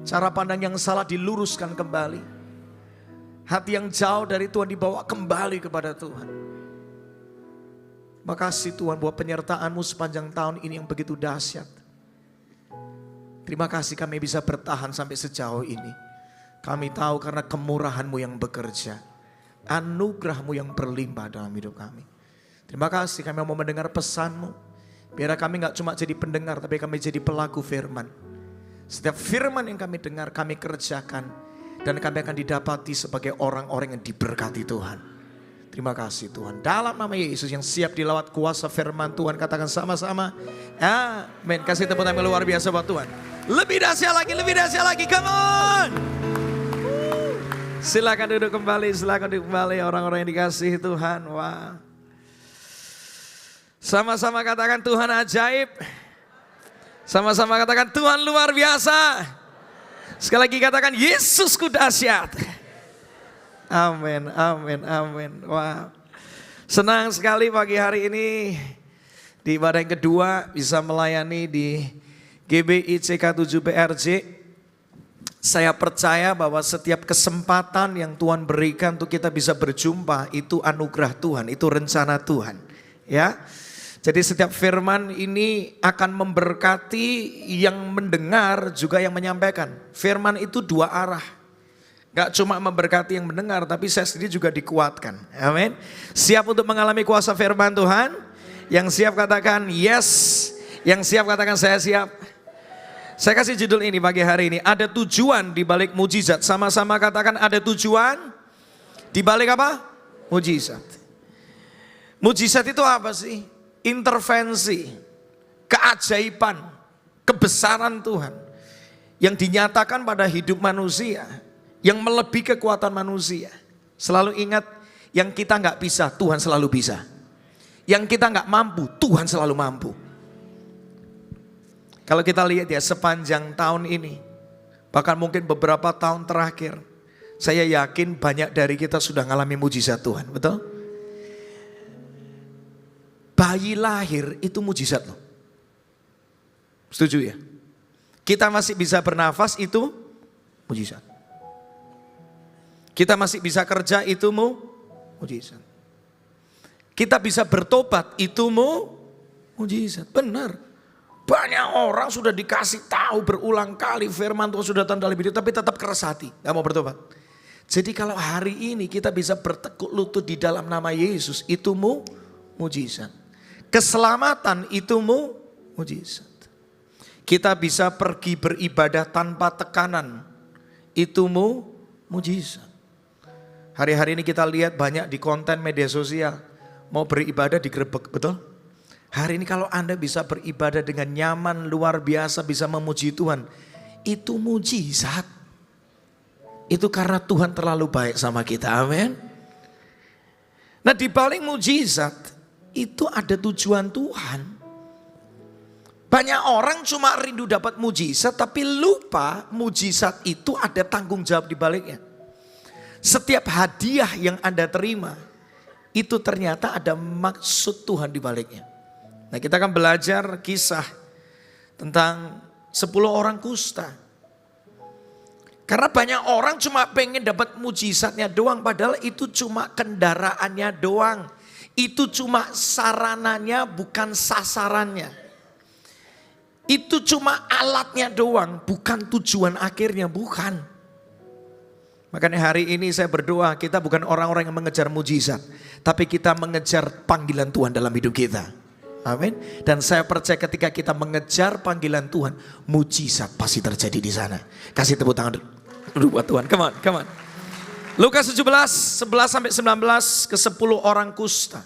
Cara pandang yang salah diluruskan kembali. Hati yang jauh dari Tuhan dibawa kembali kepada Tuhan. Makasih Tuhan buat penyertaan-Mu sepanjang tahun ini yang begitu dahsyat. Terima kasih kami bisa bertahan sampai sejauh ini. Kami tahu karena kemurahan-Mu yang bekerja. Anugerah-Mu yang berlimpah dalam hidup kami. Terima kasih kami mau mendengar pesan-Mu. Biar kami gak cuma jadi pendengar tapi kami jadi pelaku firman. Setiap firman yang kami dengar kami kerjakan. Dan kami akan didapati sebagai orang-orang yang diberkati Tuhan. Terima kasih Tuhan. Dalam nama Yesus yang siap dilawat kuasa firman Tuhan. Katakan sama-sama. Amin. Kasih tepuk tangan luar biasa buat Tuhan. Lebih dahsyat lagi, lebih dahsyat lagi. Come on. Silakan duduk kembali orang-orang yang dikasihi Tuhan. Wah. Sama-sama katakan Tuhan ajaib. Sama-sama katakan Tuhan luar biasa. Sekali lagi katakan Yesusku dahsyat. Amin, amin, amin. Wah. Senang sekali pagi hari ini di ibadah yang kedua bisa melayani di GBI CK7 PRJ. Saya percaya bahwa setiap kesempatan yang Tuhan berikan untuk kita bisa berjumpa itu anugerah Tuhan, itu rencana Tuhan. Ya. Jadi setiap firman ini akan memberkati yang mendengar juga yang menyampaikan. Firman itu dua arah. Gak cuma memberkati yang mendengar, tapi saya sendiri juga dikuatkan. Amin. Siap untuk mengalami kuasa firman Tuhan? Yang siap katakan yes. Yang siap katakan saya siap. Saya kasih judul ini pagi hari ini. Ada tujuan di balik mujizat. Sama-sama katakan ada tujuan di balik apa? Mujizat. Mujizat itu apa sih? Intervensi, keajaiban, kebesaran Tuhan yang dinyatakan pada hidup manusia, yang melebihi kekuatan manusia. Selalu ingat, yang kita nggak bisa, Tuhan selalu bisa. Yang kita nggak mampu, Tuhan selalu mampu. Kalau kita lihat ya sepanjang tahun ini, bahkan mungkin beberapa tahun terakhir, saya yakin banyak dari kita sudah mengalami mujizat Tuhan, betul? Bayi lahir itu mujizat loh. Setuju ya? Kita masih bisa bernafas itu mujizat. Kita masih bisa kerja itu mujizat. Kita bisa bertobat itu mujizat. Benar. Banyak orang sudah dikasih tahu berulang kali firman Tuhan sudah datang dalam hidup tapi tetap keras hati, gak mau bertobat. Jadi kalau hari ini kita bisa bertekuk lutut di dalam nama Yesus itu mujizat. Keselamatan itu mujizat. Kita bisa pergi beribadah tanpa tekanan. Itu mujizat. Hari-hari ini kita lihat banyak di konten media sosial. Mau beribadah digerebek, betul? Hari ini kalau Anda bisa beribadah dengan nyaman, luar biasa, bisa memuji Tuhan. Itu mujizat. Itu karena Tuhan terlalu baik sama kita, amin. Nah di balik mujizat itu ada tujuan Tuhan. Banyak orang cuma rindu dapat mujizat tapi lupa mujizat itu ada tanggung jawab di baliknya. Setiap hadiah yang Anda terima itu ternyata ada maksud Tuhan di baliknya. Nah kita akan belajar kisah tentang 10 orang kusta. Karena banyak orang cuma pengen dapat mujizatnya doang padahal itu cuma kendaraannya doang. Itu cuma sarananya bukan sasarannya. Itu cuma alatnya doang bukan tujuan akhirnya, bukan. Makanya hari ini saya berdoa kita bukan orang-orang yang mengejar mujizat. Tapi kita mengejar panggilan Tuhan dalam hidup kita. Amin. Dan saya percaya ketika kita mengejar panggilan Tuhan, mujizat pasti terjadi di sana. Kasih tepuk tangan dulu buat Tuhan. Come on, come on. Lukas 17, 11-19 ke 10 orang kusta.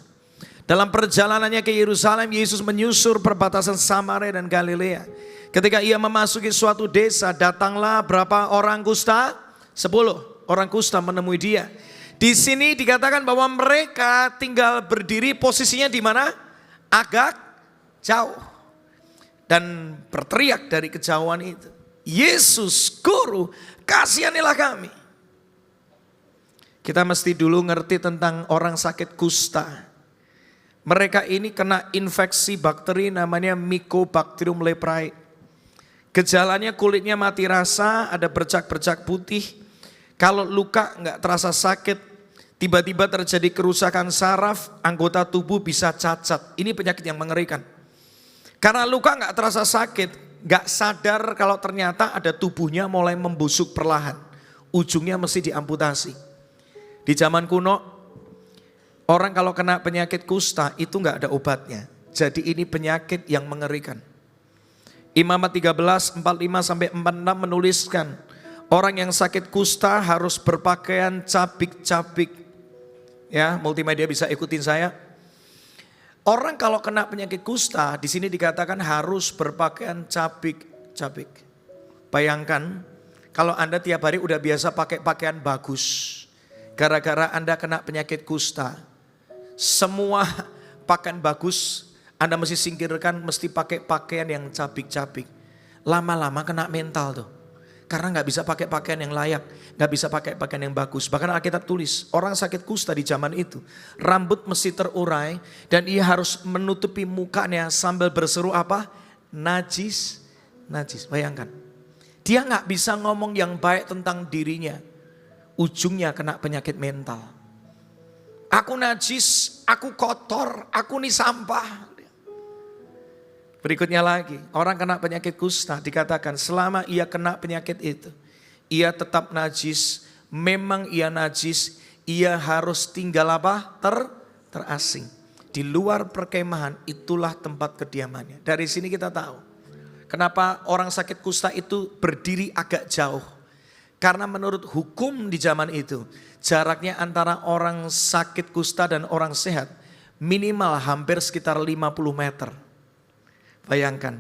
Dalam perjalanannya ke Yerusalem, Yesus menyusur perbatasan Samaria dan Galilea. Ketika ia memasuki suatu desa, datanglah berapa orang kusta? 10 orang kusta menemui dia. Di sini dikatakan bahwa mereka tinggal berdiri posisinya di mana? Agak jauh. Dan berteriak dari kejauhan itu. Yesus, Guru, kasihanilah kami. Kita mesti dulu ngerti tentang orang sakit kusta. Mereka ini kena infeksi bakteri namanya Mycobacterium leprae. Gejalanya kulitnya mati rasa, ada bercak-bercak putih. Kalau luka nggak terasa sakit, tiba-tiba terjadi kerusakan saraf, anggota tubuh bisa cacat. Ini penyakit yang mengerikan. Karena luka nggak terasa sakit, nggak sadar kalau ternyata ada tubuhnya mulai membusuk perlahan. Ujungnya mesti diamputasi. Di zaman kuno, orang kalau kena penyakit kusta itu nggak ada obatnya. Jadi ini penyakit yang mengerikan. Imamat 13, 45-46 menuliskan, orang yang sakit kusta harus berpakaian cabik-cabik. Ya, multimedia bisa ikutin saya. Orang kalau kena penyakit kusta, di sini dikatakan harus berpakaian cabik-cabik. Bayangkan, Kalau Anda tiap hari udah biasa pakai pakaian bagus, gara-gara Anda kena penyakit kusta, semua pakaian bagus Anda mesti singkirkan, mesti pakai pakaian yang cabik-cabik. Lama-lama kena mental tuh. Karena nggak bisa pakai pakaian yang layak, nggak bisa pakai pakaian yang bagus. Bahkan Alkitab tulis, orang sakit kusta di zaman itu, rambut mesti terurai dan ia harus menutupi mukanya sambil berseru apa? Najis, najis. Bayangkan. Dia nggak bisa ngomong yang baik tentang dirinya. Ujungnya kena penyakit mental. Aku najis, aku kotor, aku nih sampah. Berikutnya lagi, orang kena penyakit kusta dikatakan selama ia kena penyakit itu, ia tetap najis. Memang ia najis, ia harus tinggal apa? Terasing. Di luar perkemahan itulah tempat kediamannya. Dari sini kita tahu kenapa orang sakit kusta itu berdiri agak jauh. Karena menurut hukum di zaman itu, jaraknya antara orang sakit kusta dan orang sehat minimal hampir sekitar 50 meter. Bayangkan,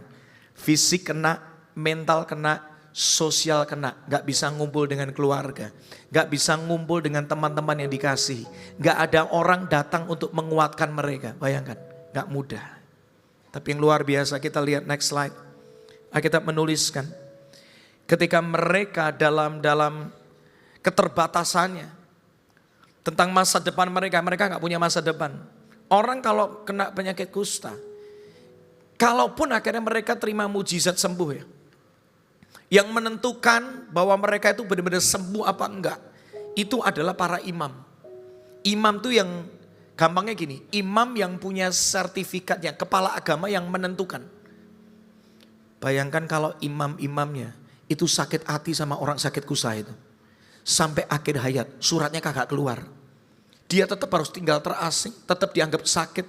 fisik kena, mental kena, sosial kena. Gak bisa ngumpul dengan keluarga, gak bisa ngumpul dengan teman-teman yang dikasihi. Gak ada orang datang untuk menguatkan mereka. Bayangkan, gak mudah. Tapi yang luar biasa, kita lihat next slide. Alkitab menuliskan ketika mereka dalam keterbatasannya tentang masa depan mereka gak punya masa depan. Orang kalau kena penyakit kusta, kalaupun akhirnya mereka terima mujizat sembuh ya, yang menentukan bahwa mereka itu benar-benar sembuh apa enggak, itu adalah para imam. Imam tuh yang gampangnya gini, imam yang punya sertifikatnya, kepala agama yang menentukan. Bayangkan kalau imam-imamnya itu sakit hati sama orang sakit kusta itu. Sampai akhir hayat suratnya kagak keluar. Dia tetap harus tinggal terasing, tetap dianggap sakit.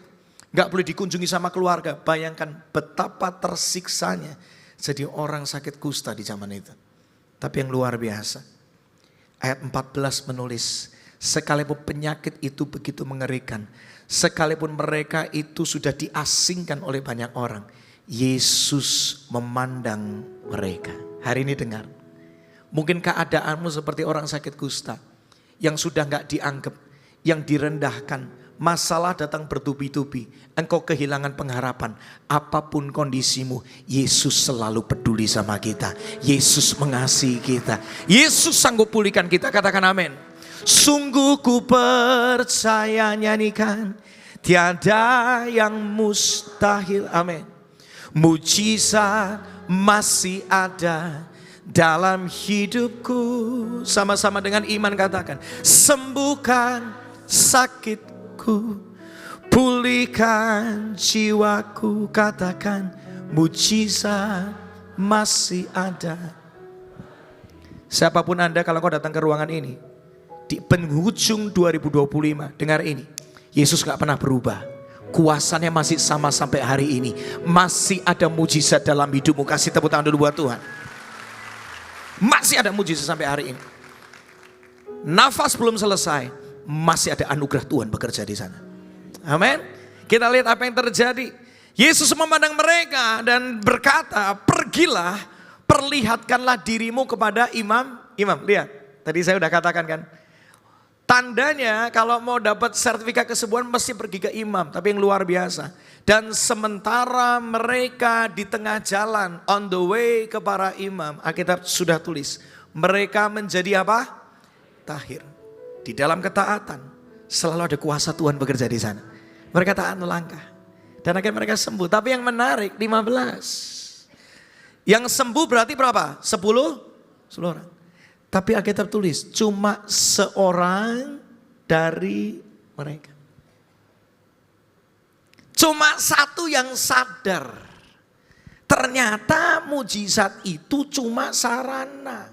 Gak boleh dikunjungi sama keluarga. Bayangkan betapa tersiksanya jadi orang sakit kusta di zaman itu. Tapi yang luar biasa. Ayat 14 menulis, sekalipun penyakit itu begitu mengerikan, sekalipun mereka itu sudah diasingkan oleh banyak orang, Yesus memandang mereka. Hari ini dengar, mungkin keadaanmu seperti orang sakit kusta yang sudah gak dianggap, yang direndahkan, masalah datang bertubi-tubi, engkau kehilangan pengharapan. Apapun kondisimu, Yesus selalu peduli sama kita. Yesus mengasihi kita. Yesus sanggup pulihkan kita, katakan amin. Sungguh ku percaya, nyanyikan, tiada yang mustahil, amin. Mujizat masih ada dalam hidupku. Sama-sama dengan iman katakan, sembuhkan sakitku, pulihkan jiwaku. Katakan, mujizat masih ada. Siapapun Anda, kalau kau datang ke ruangan ini di penghujung 2025, dengar ini, Yesus gak pernah berubah. Kuasanya masih sama sampai hari ini. Masih ada mujizat dalam hidupmu. Kasih tepuk tangan dulu buat Tuhan. Masih ada mujizat sampai hari ini. Nafas belum selesai, masih ada anugerah Tuhan bekerja di sana. Amin. Kita lihat apa yang terjadi. Yesus memandang mereka dan berkata, pergilah, perlihatkanlah dirimu kepada imam. Imam, lihat. Tadi saya udah katakan kan. Tandanya kalau mau dapat sertifikat kesembuhan mesti pergi ke imam. Tapi yang luar biasa. Dan sementara mereka di tengah jalan, on the way ke para imam, Alkitab sudah tulis, mereka menjadi apa? Tahir. Di dalam ketaatan selalu ada kuasa Tuhan bekerja di sana. Mereka taat melangkah. Dan akhirnya mereka sembuh. Tapi yang menarik 15. Yang sembuh berarti berapa? 10 orang. Tapi Alkitab tulis cuma seorang dari mereka. Cuma satu yang sadar. Ternyata mujizat itu cuma sarana.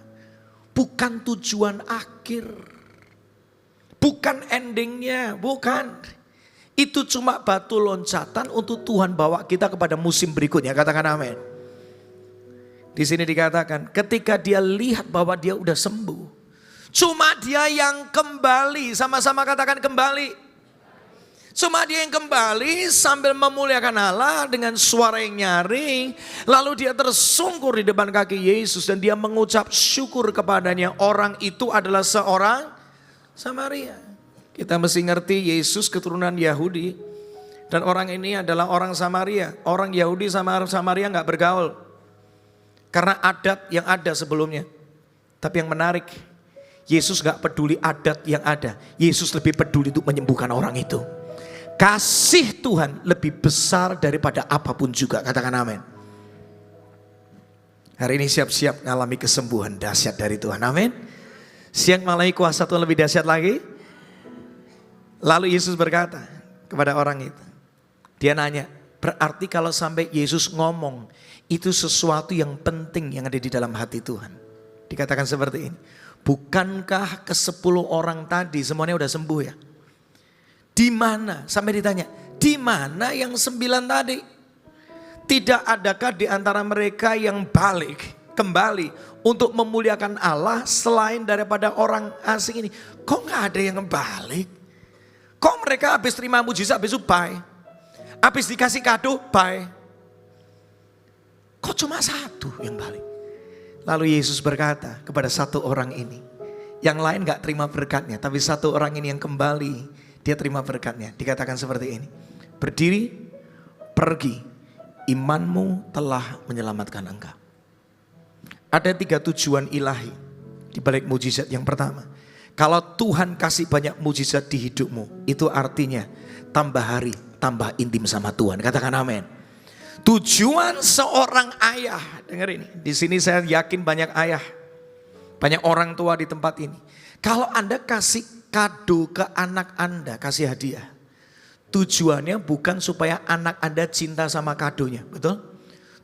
Bukan tujuan akhir. Bukan endingnya, bukan. Itu cuma batu loncatan untuk Tuhan bawa kita kepada musim berikutnya. Katakan amin. Di sini dikatakan ketika dia lihat bahwa dia udah sembuh. Cuma dia yang kembali, sama-sama katakan kembali. Cuma dia yang kembali sambil memuliakan Allah dengan suara yang nyaring. Lalu dia tersungkur di depan kaki Yesus dan dia mengucap syukur kepadanya. Orang itu adalah seorang Samaria. Kita mesti ngerti Yesus keturunan Yahudi. Dan orang ini adalah orang Samaria. Orang Yahudi sama orang Samaria gak bergaul. Karena adat yang ada sebelumnya. Tapi yang menarik, Yesus gak peduli adat yang ada. Yesus lebih peduli untuk menyembuhkan orang itu. Kasih Tuhan lebih besar daripada apapun juga. Katakan amin. Hari ini siap-siap mengalami kesembuhan dahsyat dari Tuhan. Amin. Siap mengalami kuasa Tuhan lebih dahsyat lagi. Lalu Yesus berkata kepada orang itu. Dia nanya, berarti kalau sampai Yesus ngomong, itu sesuatu yang penting yang ada di dalam hati Tuhan. Dikatakan seperti ini. Bukankah ke-10 orang tadi semuanya udah sembuh ya? Di mana? Sampai ditanya, di mana yang 9 tadi? Tidak adakah di antara mereka yang balik kembali untuk memuliakan Allah selain daripada orang asing ini? Kok gak ada yang balik? Kok mereka habis terima mujizat, habis itu bye? Habis dikasih kado, bye? Kok cuma 1 yang balik? Lalu Yesus berkata kepada 1 orang ini. Yang lain gak terima berkatnya, tapi 1 orang ini yang kembali. Dia terima berkatnya. Dikatakan seperti ini. Berdiri, pergi. Imanmu telah menyelamatkan engkau. Ada 3 tujuan ilahi di balik mujizat yang pertama. Kalau Tuhan kasih banyak mujizat di hidupmu, itu artinya tambah hari, tambah intim sama Tuhan. Katakan amin. Tujuan seorang ayah, dengar ini. Di sini saya yakin banyak ayah, banyak orang tua di tempat ini. Kalau Anda kasih kado ke anak Anda, kasih hadiah. Tujuannya bukan supaya anak Anda cinta sama kadonya, betul?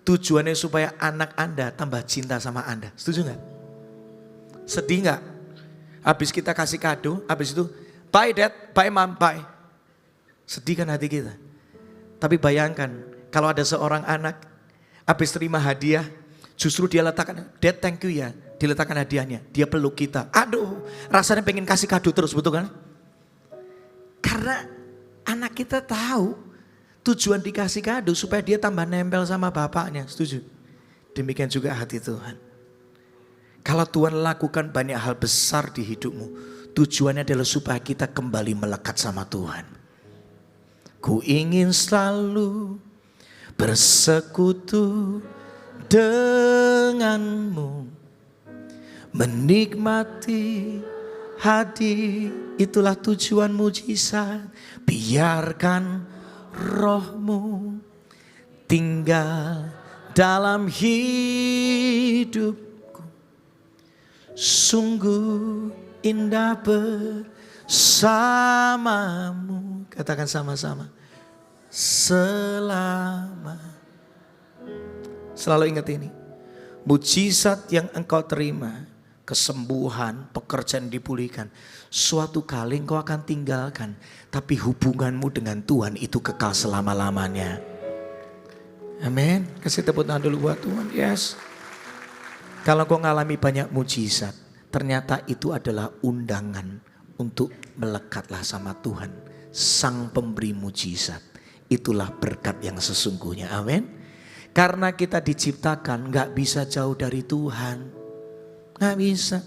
Tujuannya supaya anak Anda tambah cinta sama Anda. Setuju gak? Sedih gak? Habis kita kasih kado, habis itu bye dad, bye mom, bye. Sedih kan hati kita? Tapi bayangkan kalau ada seorang anak habis terima hadiah, justru dia letakkan, dad thank you ya. Diletakkan hadiahnya, dia peluk kita. Aduh, rasanya pengen kasih kado terus, betul kan? Karena anak kita tahu tujuan dikasih kado supaya dia tambah nempel sama bapaknya. Setuju? Demikian juga hati Tuhan. Kalau Tuhan lakukan banyak hal besar di hidupmu, tujuannya adalah supaya kita kembali melekat sama Tuhan. Ku ingin selalu bersekutu denganmu, menikmati hadi, itulah tujuan mujizat. Biarkan rohmu tinggal dalam hidupku. Sungguh indah bersamamu. Katakan sama-sama. Selama. Selalu ingat ini. Mujizat yang engkau terima, kesembuhan, pekerjaan dipulihkan, suatu kali engkau akan tinggalkan, tapi hubunganmu dengan Tuhan itu kekal selama-lamanya. Amin. Kasih tepuk tangan dulu buat Tuhan. Yes. Kalau kau ngalami banyak mujizat, ternyata itu adalah undangan untuk melekatlah sama Tuhan, Sang Pemberi mujizat. Itulah berkat yang sesungguhnya. Amin. Karena kita diciptakan gak bisa jauh dari Tuhan. Gak bisa.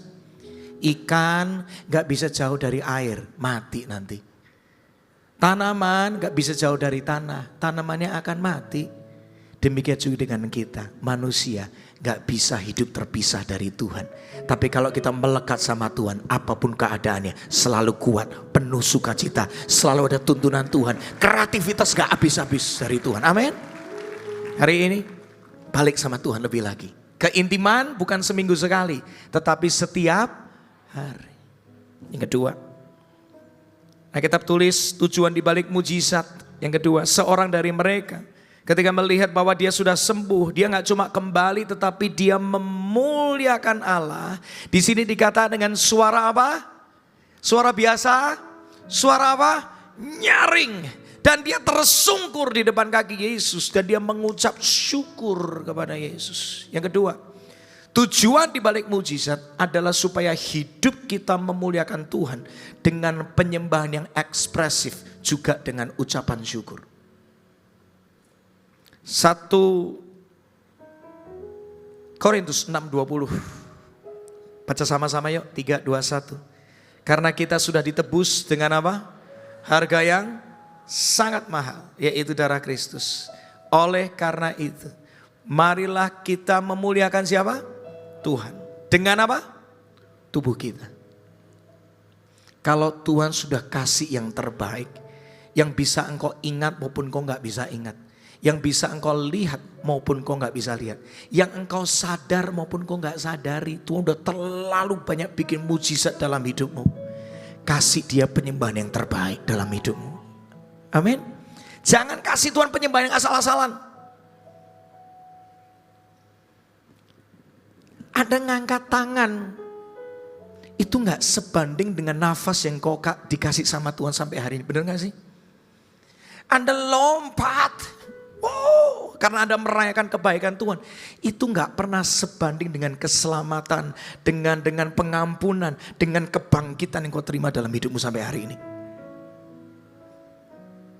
Ikan gak bisa jauh dari air, mati nanti. Tanaman gak bisa jauh dari tanah, tanamannya akan mati. Demikian juga dengan kita, manusia gak bisa hidup terpisah dari Tuhan. Tapi kalau kita melekat sama Tuhan, apapun keadaannya selalu kuat, penuh sukacita, selalu ada tuntunan Tuhan. Kreativitas gak habis-habis dari Tuhan. Amin. Hari ini balik sama Tuhan lebih lagi. Keintiman bukan seminggu sekali, tetapi setiap hari. Yang kedua, Alkitab tulis tujuan dibalik mujizat. Yang kedua, seorang dari mereka ketika melihat bahwa dia sudah sembuh, dia nggak cuma kembali, tetapi dia memuliakan Allah. Di sini dikatakan dengan suara apa? Suara biasa, suara apa? Nyaring. Dan dia tersungkur di depan kaki Yesus dan dia mengucap syukur kepada Yesus. Yang kedua, Tujuan di balik mujizat adalah supaya hidup kita memuliakan Tuhan dengan penyembahan yang ekspresif, juga dengan ucapan syukur. 1 Korintus 6:20. Baca sama-sama yuk, 3, 2, 1. Karena kita sudah ditebus dengan apa? Harga yang sangat mahal, yaitu darah Kristus. Oleh karena itu, marilah kita memuliakan siapa? Tuhan. Dengan apa? Tubuh kita. Kalau Tuhan sudah kasih yang terbaik, yang bisa engkau ingat maupun engkau nggak bisa ingat, yang bisa engkau lihat maupun engkau nggak bisa lihat, yang engkau sadar maupun engkau nggak sadari, Tuhan udah terlalu banyak bikin mujizat dalam hidupmu. Kasih dia penyembahan yang terbaik dalam hidupmu. Amin. Jangan kasih Tuhan penyembahan yang asal-asalan. Ada ngangkat tangan, itu gak sebanding dengan nafas yang kau dikasih sama Tuhan sampai hari ini. Benar gak sih? Anda lompat, karena Anda merayakan kebaikan Tuhan. Itu gak pernah sebanding dengan keselamatan, dengan pengampunan, dengan kebangkitan yang kau terima dalam hidupmu sampai hari ini.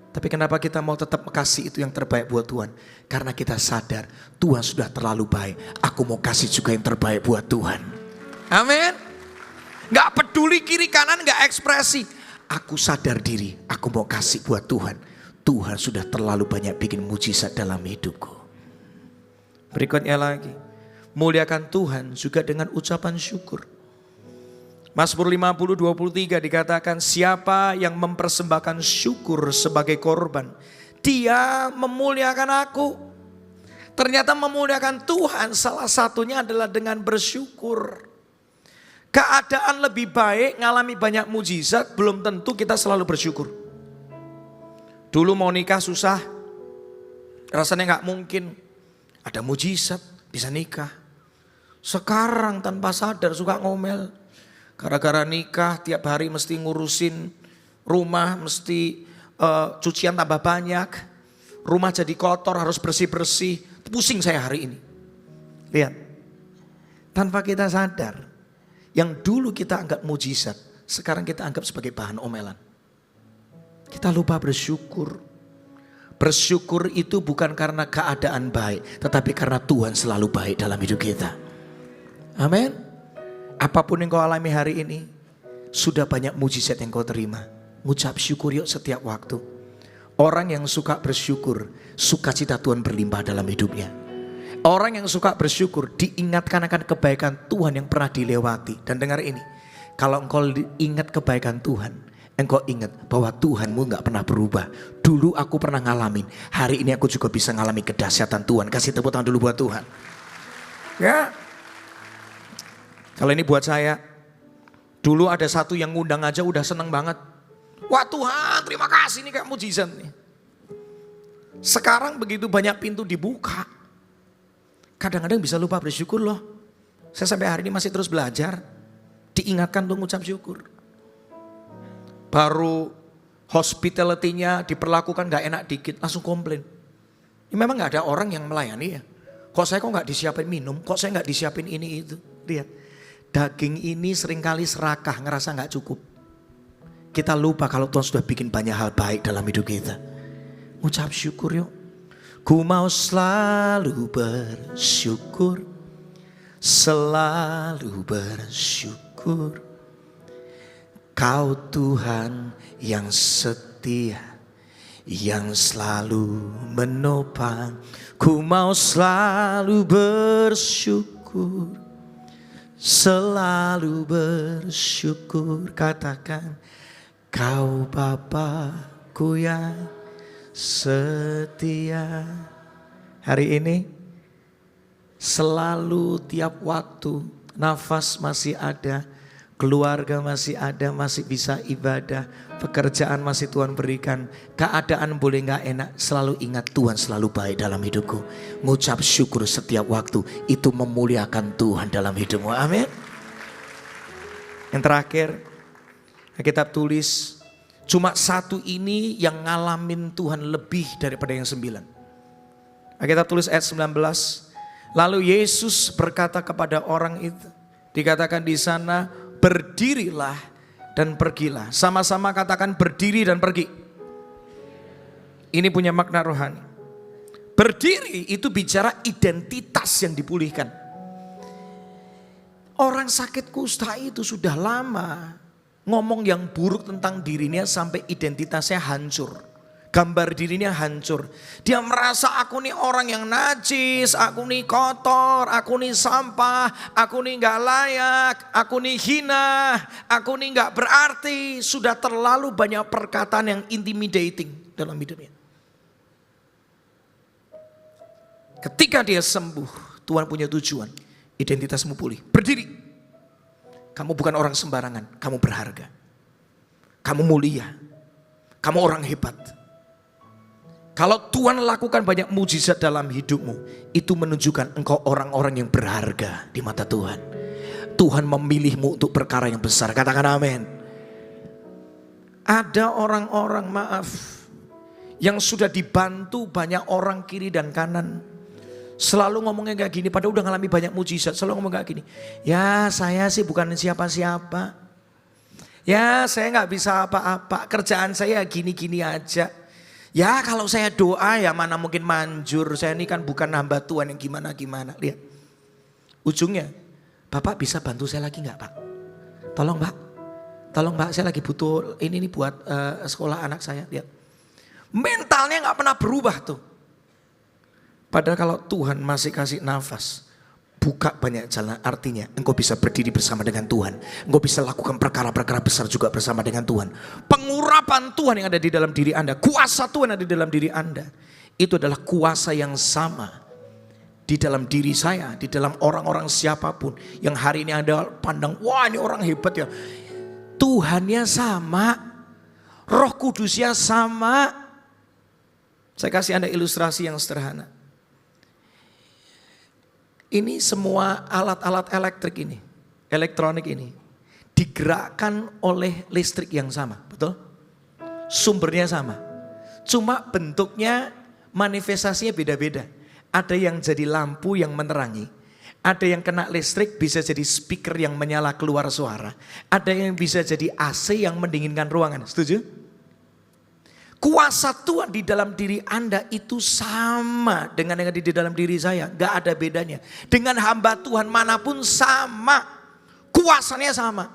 Tapi kenapa kita mau tetap kasih itu yang terbaik buat Tuhan? Karena kita sadar Tuhan sudah terlalu baik. Aku mau kasih juga yang terbaik buat Tuhan. Amin. Gak peduli kiri kanan, gak ekspresi. Aku sadar diri, aku mau kasih buat Tuhan. Tuhan sudah terlalu banyak bikin mujizat dalam hidupku. Berikutnya lagi, muliakan Tuhan juga dengan ucapan syukur. Mazmur 50:23 dikatakan, siapa yang mempersembahkan syukur sebagai korban, dia memuliakan aku. Ternyata memuliakan Tuhan salah satunya adalah dengan bersyukur. Keadaan lebih baik, ngalami banyak mujizat, belum tentu kita selalu bersyukur. Dulu mau nikah susah, rasanya gak mungkin. Ada mujizat, bisa nikah. Sekarang tanpa sadar suka ngomel. Gara-gara nikah tiap hari mesti ngurusin rumah, mesti cucian tambah banyak. Rumah jadi kotor, harus bersih-bersih. Pusing saya hari ini. Lihat, tanpa kita sadar, yang dulu kita anggap mujizat, sekarang kita anggap sebagai bahan omelan. Kita lupa bersyukur. Bersyukur itu bukan karena keadaan baik, tetapi karena Tuhan selalu baik dalam hidup kita. Amin. Apapun yang kau alami hari ini, sudah banyak mujizat yang kau terima. Ngucap syukur yuk setiap waktu. Orang yang suka bersyukur, sukacita Tuhan berlimpah dalam hidupnya. Orang yang suka bersyukur, diingatkan akan kebaikan Tuhan yang pernah dilewati. Dan dengar ini, kalau engkau ingat kebaikan Tuhan, engkau ingat bahwa Tuhanmu gak pernah berubah. Dulu aku pernah ngalamin, hari ini aku juga bisa ngalami kedahsyatan Tuhan. Kasih tepuk tangan dulu buat Tuhan. Ya. Kalau ini buat saya, dulu ada satu yang ngundang aja udah seneng banget. Wah Tuhan, terima kasih nih kayak mujizat nih. Sekarang begitu banyak pintu dibuka, kadang-kadang bisa lupa bersyukur loh. Saya sampai hari ini masih terus belajar, diingatkan untuk ngucap syukur. Baru hospitality-nya diperlakukan gak enak dikit, langsung komplain. Ini memang gak ada orang yang melayani ya. Kok saya gak disiapin minum, kok saya gak disiapin ini itu. Lihat. Daging ini seringkali serakah, ngerasa gak cukup. Kita lupa kalau Tuhan sudah bikin banyak hal baik dalam hidup kita. Ngucap syukur yuk. Ku mau selalu bersyukur, selalu bersyukur. Kau Tuhan yang setia, yang selalu menopang. Ku mau selalu bersyukur, selalu bersyukur. Katakan, Kau Bapa-Ku yang setia. Hari ini selalu tiap waktu nafas masih ada, keluarga masih ada, masih bisa ibadah, pekerjaan masih Tuhan berikan, keadaan boleh gak enak, selalu ingat Tuhan selalu baik dalam hidupku. Ngucap syukur setiap waktu, itu memuliakan Tuhan dalam hidupmu. Amin. Yang terakhir, Alkitab tulis, cuma satu ini yang ngalamin Tuhan lebih daripada yang 9. Alkitab tulis ayat 19, Lalu Yesus berkata kepada orang itu, dikatakan di sana, berdirilah dan pergilah. Sama-sama katakan berdiri dan pergi. Ini punya makna rohani. Berdiri itu bicara identitas yang dipulihkan. Orang sakit kusta itu sudah lama ngomong yang buruk tentang dirinya sampai identitasnya hancur. Gambar dirinya hancur. Dia merasa aku nih orang yang najis, aku nih kotor, aku nih sampah, aku nih gak layak, aku nih hina, aku nih gak berarti. Sudah terlalu banyak perkataan yang intimidating dalam hidupnya. Ketika dia sembuh, Tuhan punya tujuan. Identitasmu pulih. Berdiri. Kamu bukan orang sembarangan, kamu berharga. Kamu mulia. Kamu orang hebat. Kalau Tuhan lakukan banyak mujizat dalam hidupmu, itu menunjukkan engkau orang-orang yang berharga di mata Tuhan. Tuhan memilihmu untuk perkara yang besar. Katakan amin. Ada orang-orang, maaf, yang sudah dibantu banyak orang kiri dan kanan. Selalu ngomongnya kayak gini, padahal udah ngalami banyak mujizat. Selalu ngomong kayak gini, ya saya sih bukan siapa-siapa. Ya saya gak bisa apa-apa, kerjaan saya gini-gini aja. Ya kalau saya doa ya mana mungkin manjur. Saya ini kan bukan hamba Tuhan yang gimana-gimana. Lihat. Ujungnya, Bapak bisa bantu saya lagi gak Pak? Tolong Pak. Tolong Pak, saya lagi butuh ini nih buat sekolah anak saya. Lihat. Mentalnya gak pernah berubah tuh. Padahal kalau Tuhan masih kasih nafas, buka banyak jalan, artinya engkau bisa berdiri bersama dengan Tuhan. Engkau bisa lakukan perkara-perkara besar juga bersama dengan Tuhan. Pengurapan Tuhan yang ada di dalam diri Anda, kuasa Tuhan yang ada di dalam diri Anda, itu adalah kuasa yang sama di dalam diri saya, di dalam orang-orang siapapun yang hari ini Anda pandang, wah ini orang hebat ya. Tuhannya sama, Roh Kudusnya sama. Saya kasih Anda ilustrasi yang sederhana. Ini semua alat-alat elektrik ini, elektronik ini, digerakkan oleh listrik yang sama, betul? Sumbernya sama, cuma bentuknya, manifestasinya beda-beda. Ada yang jadi lampu yang menerangi, ada yang kena listrik bisa jadi speaker yang menyala keluar suara, ada yang bisa jadi AC yang mendinginkan ruangan, setuju? Kuasa Tuhan di dalam diri Anda itu sama dengan yang ada di dalam diri saya. Gak ada bedanya. Dengan hamba Tuhan manapun sama. Kuasanya sama.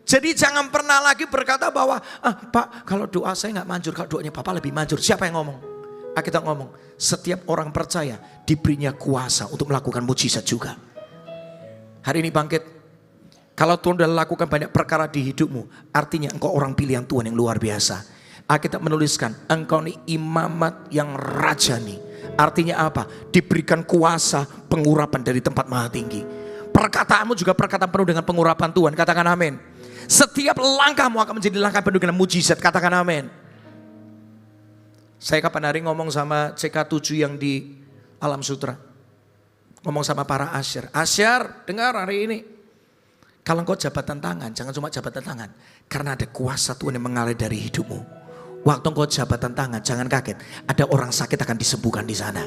Jadi jangan pernah lagi berkata bahwa Pak kalau doa saya gak manjur, kalau doanya Bapak lebih manjur. Siapa yang ngomong? Kita ngomong setiap orang percaya diberinya kuasa untuk melakukan mujizat juga. Hari ini bangkit. Kalau Tuhan sudah lakukan banyak perkara di hidupmu, artinya engkau orang pilihan Tuhan yang luar biasa. Alkitab menuliskan, engkau ini imamat yang rajani. Artinya apa? Diberikan kuasa pengurapan dari tempat maha tinggi. Perkataanmu juga perkataan penuh dengan pengurapan Tuhan. Katakan amin. Setiap langkahmu akan menjadi langkah penuh dengan mujizat. Katakan amin. Saya kapan hari ngomong sama CK7 yang di Alam Sutra. Ngomong sama para asyir. Asyir, dengar hari ini. Kalau engkau jabatan tangan, jangan cuma jabatan tangan. Karena ada kuasa Tuhan yang mengalir dari hidupmu. Waktu engkau jabatan tangan, jangan kaget. Ada orang sakit akan disembuhkan di sana.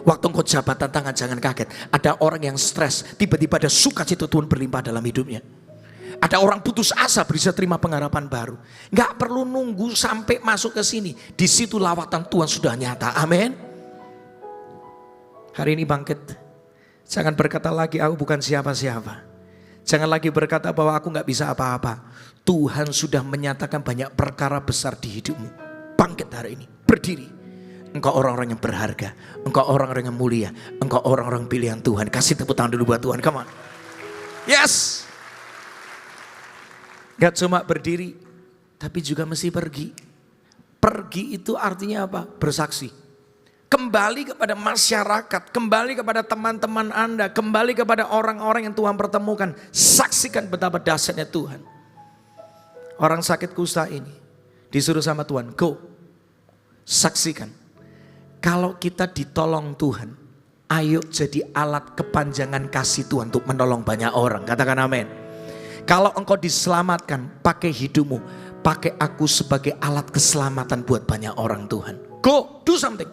Waktu engkau jabatan tangan, jangan kaget. Ada orang yang stres, tiba-tiba ada sukacita Tuhan berlimpah dalam hidupnya. Ada orang putus asa, bisa terima pengharapan baru. Gak perlu nunggu sampai masuk ke sini. Di situ lawatan Tuhan sudah nyata. Amin. Hari ini bangkit. Jangan berkata lagi, aku bukan siapa-siapa. Jangan lagi berkata bahwa aku gak bisa apa-apa. Tuhan sudah menyatakan banyak perkara besar di hidupmu. Bangkit hari ini, berdiri. Engkau orang-orang yang berharga. Engkau orang-orang yang mulia. Engkau orang-orang pilihan Tuhan. Kasih tepuk tangan dulu buat Tuhan, come on. Yes. Gak cuma berdiri, tapi juga mesti pergi. Pergi itu artinya apa? Bersaksi. Kembali kepada masyarakat, kembali kepada teman-teman Anda, kembali kepada orang-orang yang Tuhan pertemukan. Saksikan betapa dahsyatnya Tuhan. Orang sakit kusta ini disuruh sama Tuhan, go, saksikan. Kalau kita ditolong Tuhan, ayo jadi alat kepanjangan kasih Tuhan untuk menolong banyak orang. Katakan amin. Kalau engkau diselamatkan, pakai hidupmu, pakai aku sebagai alat keselamatan buat banyak orang Tuhan. Go, do something.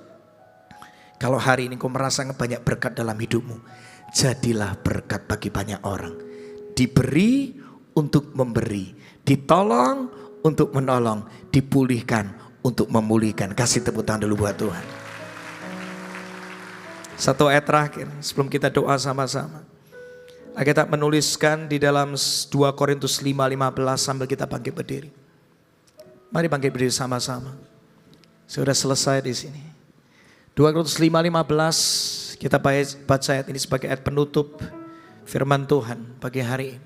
Kalau hari ini kau merasa banyak berkat dalam hidupmu, jadilah berkat bagi banyak orang. Diberi untuk memberi, ditolong untuk menolong, dipulihkan untuk memulihkan. Kasih tepuk tangan dulu buat Tuhan. Satu ayat terakhir sebelum kita doa sama-sama. Kita menuliskan di dalam 2 Korintus 5:15 sambil kita bangkit berdiri. Mari bangkit berdiri sama-sama. Sudah selesai di sini. 2 Korintus 5:15 kita baca ayat ini sebagai ayat penutup firman Tuhan pagi hari ini.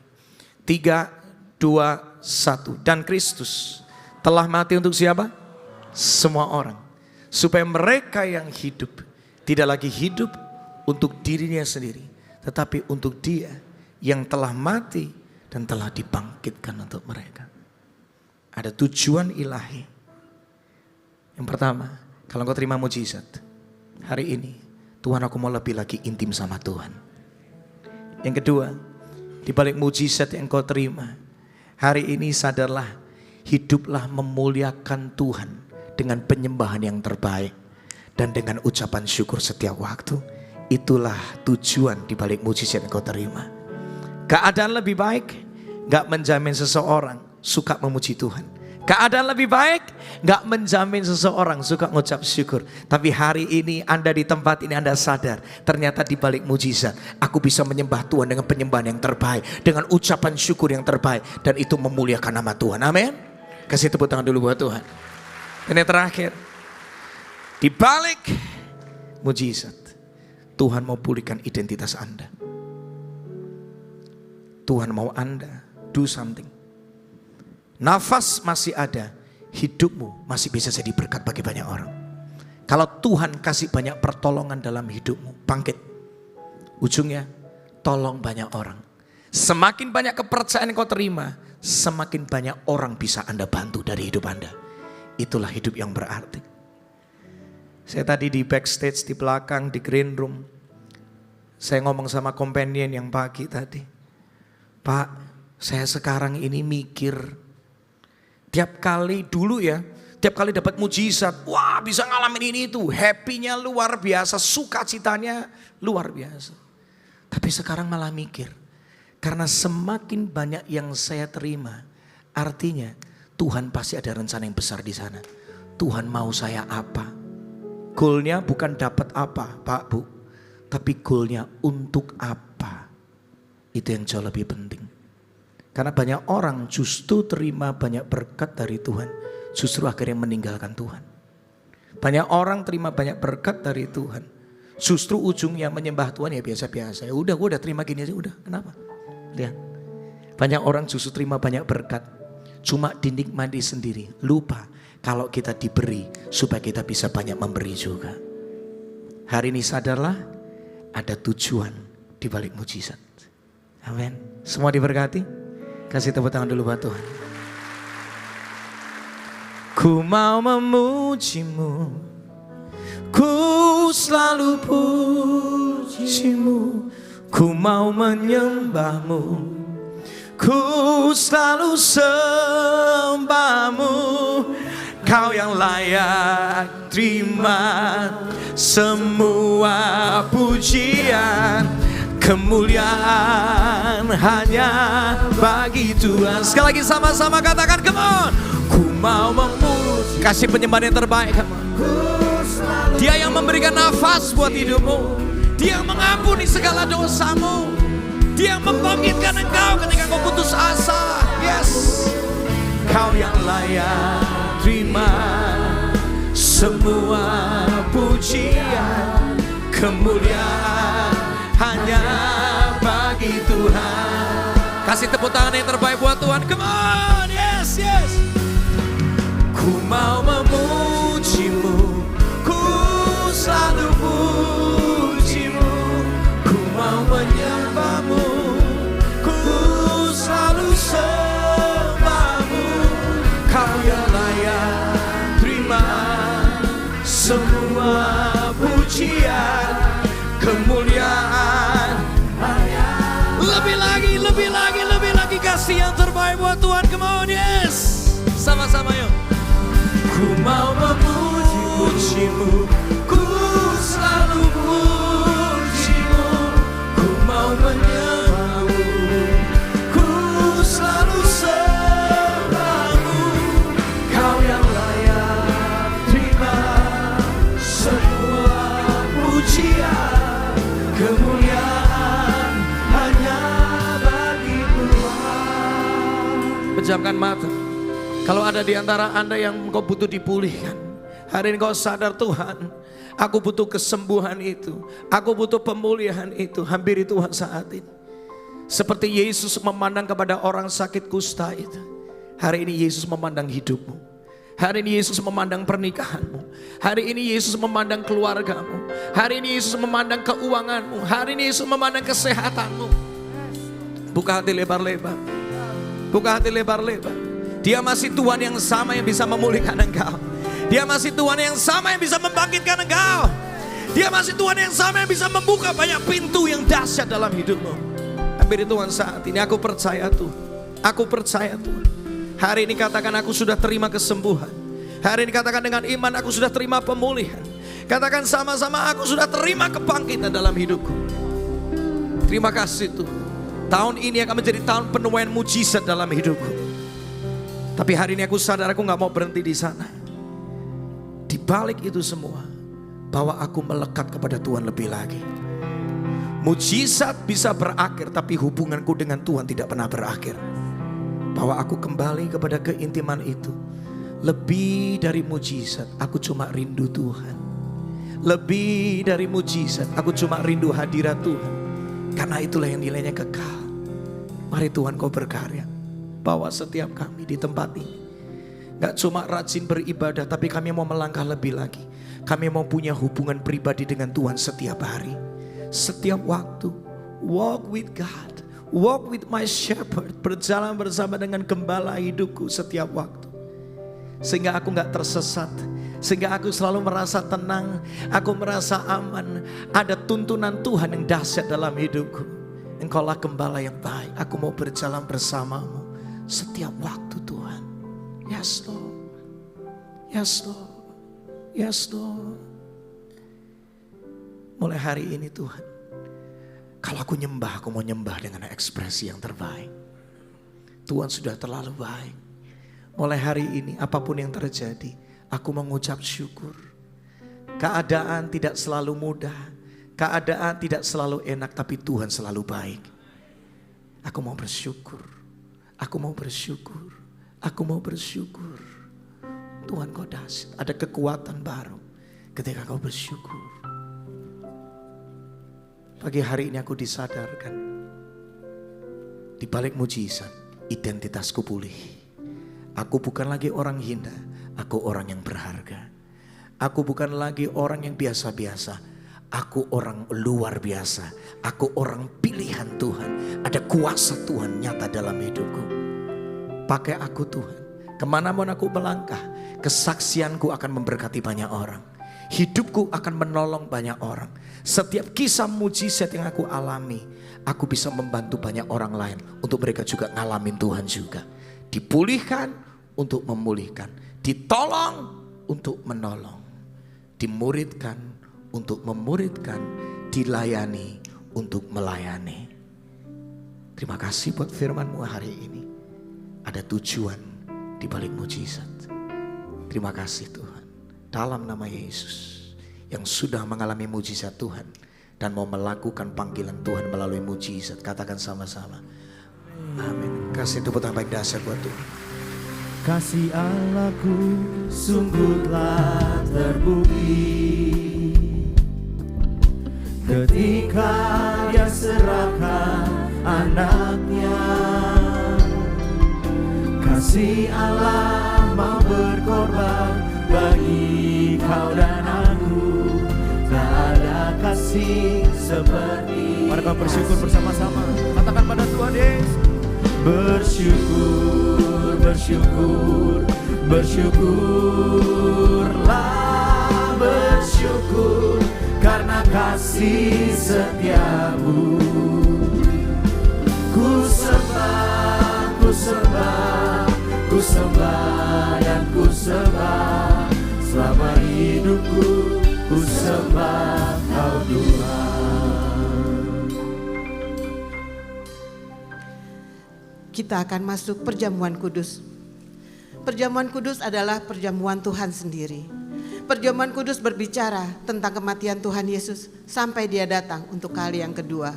3, 2, 1. Dan Kristus telah mati untuk siapa? Semua orang. Supaya mereka yang hidup tidak lagi hidup untuk dirinya sendiri, tetapi untuk Dia yang telah mati dan telah dibangkitkan untuk mereka. Ada tujuan ilahi. Yang pertama, kalau engkau terima mujizat hari ini, Tuhan, aku mau lebih lagi intim sama Tuhan. Yang kedua, di balik mujizat yang engkau terima hari ini, sadarlah, hiduplah memuliakan Tuhan dengan penyembahan yang terbaik dan dengan ucapan syukur setiap waktu. Itulah tujuan di balik mujizat yang kau terima. Keadaan lebih baik gak menjamin seseorang suka memuji Tuhan. Keadaan lebih baik gak menjamin seseorang suka ngucap syukur. Tapi hari ini Anda di tempat ini, Anda sadar ternyata di balik mujizat aku bisa menyembah Tuhan dengan penyembahan yang terbaik, dengan ucapan syukur yang terbaik, dan itu memuliakan nama Tuhan. Amin. Kasih tepuk tangan dulu buat Tuhan. Dan yang terakhir, di balik mujizat Tuhan mau pulihkan identitas Anda. Tuhan mau Anda do something. Nafas masih ada, hidupmu masih bisa jadi berkat bagi banyak orang. Kalau Tuhan kasih banyak pertolongan dalam hidupmu, bangkit. Ujungnya, tolong banyak orang. Semakin banyak kepercayaan yang kau terima, semakin banyak orang bisa Anda bantu dari hidup Anda. Itulah hidup yang berarti. Saya tadi di backstage di belakang di green room, saya ngomong sama companion yang pagi tadi. Pak, saya sekarang ini mikir, tiap kali dulu ya, tiap kali dapat mujizat, wah bisa ngalamin ini itu, happy-nya luar biasa, sukacitanya luar biasa. Tapi sekarang malah mikir, karena semakin banyak yang saya terima, artinya Tuhan pasti ada rencana yang besar di sana. Tuhan mau saya apa? Goalnya bukan dapat apa, Pak Bu, tapi goalnya untuk apa? Itu yang jauh lebih penting. Karena banyak orang justru terima banyak berkat dari Tuhan, justru akhirnya meninggalkan Tuhan. Banyak orang terima banyak berkat dari Tuhan, justru ujungnya menyembah Tuhan ya biasa-biasa. Ya udah, gue udah terima gini aja, udah. Kenapa? Lihat, banyak orang justru terima banyak berkat, cuma dinikmati sendiri, lupa kalau kita diberi supaya kita bisa banyak memberi juga. Hari ini sadarlah ada tujuan di balik mujizat. Amin. Semua diberkati. Kasih tepuk tangan dulu buat Tuhan. Ku mau memujimu, ku selalu pujimu, ku mau menyembahmu, ku selalu sembahmu. Kau yang layak terima semua pujian, kemuliaan hanya bagi Tuhan. Sekali lagi sama-sama katakan, come on. Ku mau memuji, kasih penyembahan yang terbaik. Dia yang memberikan nafas buat hidupmu, Dia yang mengampuni segala dosamu, Dia yang membangkitkan engkau ketika kau putus asa. Yes, Kau yang layak terima semua pujian, kemuliaan hanya bagi Tuhan. Kasih tepuk tangan yang terbaik buat Tuhan. Come on, yes, yes. Ku mau memujimu, ku selalu pujimu, ku mau menyembahmu, ku selalu sembahmu. Kau yang layak terima semua pujian, kemuliaan. Lebih lagi, lebih lagi, lebih lagi. Kasih yang terbaik buat Tuhan. Come on, yes. Sama-sama yuk. Ku mau memujimu, ku selalu Pejamkan mata. Kalau ada di antara Anda yang kau butuh dipulihkan, hari ini kau sadar, Tuhan, aku butuh kesembuhan itu, aku butuh pemulihan itu. Hampiri Tuhan saat ini. Seperti Yesus memandang kepada orang sakit kusta itu, hari ini Yesus memandang hidupmu. Hari ini Yesus memandang pernikahanmu. Hari ini Yesus memandang keluargamu. Hari ini Yesus memandang keuanganmu. Hari ini Yesus memandang kesehatanmu. Buka hati lebar-lebar. Buka hati lebar-lebar. Dia masih Tuhan yang sama yang bisa memulihkan engkau. Dia masih Tuhan yang sama yang bisa membangkitkan engkau. Dia masih Tuhan yang sama yang bisa membuka banyak pintu yang dahsyat dalam hidupmu. Hampir Tuhan saat ini, aku percaya Tuhan. Aku percaya Tuhan. Hari ini katakan, aku sudah terima kesembuhan. Hari ini katakan dengan iman, aku sudah terima pemulihan. Katakan sama-sama, aku sudah terima kebangkitan dalam hidupku. Terima kasih Tuhan. Tahun ini akan menjadi tahun penuaian mujizat dalam hidupku. Tapi hari ini aku sadar, aku gak mau berhenti di sana. Di balik itu semua, bahwa aku melekat kepada Tuhan lebih lagi. Mujizat bisa berakhir, tapi hubunganku dengan Tuhan tidak pernah berakhir. Bahwa aku kembali kepada keintiman itu. Lebih dari mujizat, aku cuma rindu Tuhan. Lebih dari mujizat, aku cuma rindu hadirat Tuhan. Karena itulah yang nilainya kekal. Mari Tuhan kau berkarya. Bawa setiap kami di tempat ini. Gak cuma rajin beribadah, tapi kami mau melangkah lebih lagi. Kami mau punya hubungan pribadi dengan Tuhan setiap hari. Setiap waktu. Walk with God. Walk with my shepherd. Berjalan bersama dengan gembala hidupku setiap waktu. Sehingga aku gak tersesat. Sehingga aku selalu merasa tenang. Aku merasa aman. Ada tuntunan Tuhan yang dahsyat dalam hidupku. Engkaulah gembala yang baik. Aku mau berjalan bersamamu setiap waktu Tuhan. Yes Lord. Yes Lord. Yes Lord. Mulai hari ini Tuhan, kalau aku nyembah, aku mau nyembah dengan ekspresi yang terbaik. Tuhan sudah terlalu baik. Mulai hari ini apapun yang terjadi, aku mengucap syukur. Keadaan tidak selalu mudah, keadaan tidak selalu enak, tapi Tuhan selalu baik. Aku mau bersyukur, aku mau bersyukur, aku mau bersyukur. Tuhan kau dahsyat, ada kekuatan baru ketika kau bersyukur. Pagi hari ini aku disadarkan, di balik mujizat, identitasku pulih. Aku bukan lagi orang hina, aku orang yang berharga. Aku bukan lagi orang yang biasa-biasa, aku orang luar biasa. Aku orang pilihan Tuhan. Ada kuasa Tuhan nyata dalam hidupku. Pakai aku Tuhan, kemanapun aku melangkah, kesaksianku akan memberkati banyak orang. Hidupku akan menolong banyak orang. Setiap kisah mujizat yang aku alami, aku bisa membantu banyak orang lain untuk mereka juga ngalamin Tuhan juga. Dipulihkan untuk memulihkan, ditolong untuk menolong, dimuridkan untuk memuridkan, dilayani untuk melayani. Terima kasih buat firman-Mu hari ini. Ada tujuan di balik mujizat. Terima kasih Tuhan. Dalam nama Yesus yang sudah mengalami mujizat Tuhan dan mau melakukan panggilan Tuhan melalui mujizat, katakan sama-sama amin. Kasih tepuk tangan baik dasar buat Tuhan. Kasih Allahku sungguh telah terbukti ketika Dia serahkan anaknya. Kasih Allah mau berkorban bagi kau dan aku. Tak ada kasih seperti. Mari kau bersyukur bersama-sama. Katakan pada Tuhan Yesus. Bersyukur, bersyukur, bersyukurlah, bersyukur karena kasih setiamu. Ku sembah, ku sembah, ku sembah dan ku sembah. Selama hidupku ku sembah kau Tuhan. Kita akan masuk perjamuan kudus. Perjamuan kudus adalah perjamuan Tuhan sendiri. Perjamuan kudus berbicara tentang kematian Tuhan Yesus sampai Dia datang untuk kali yang kedua.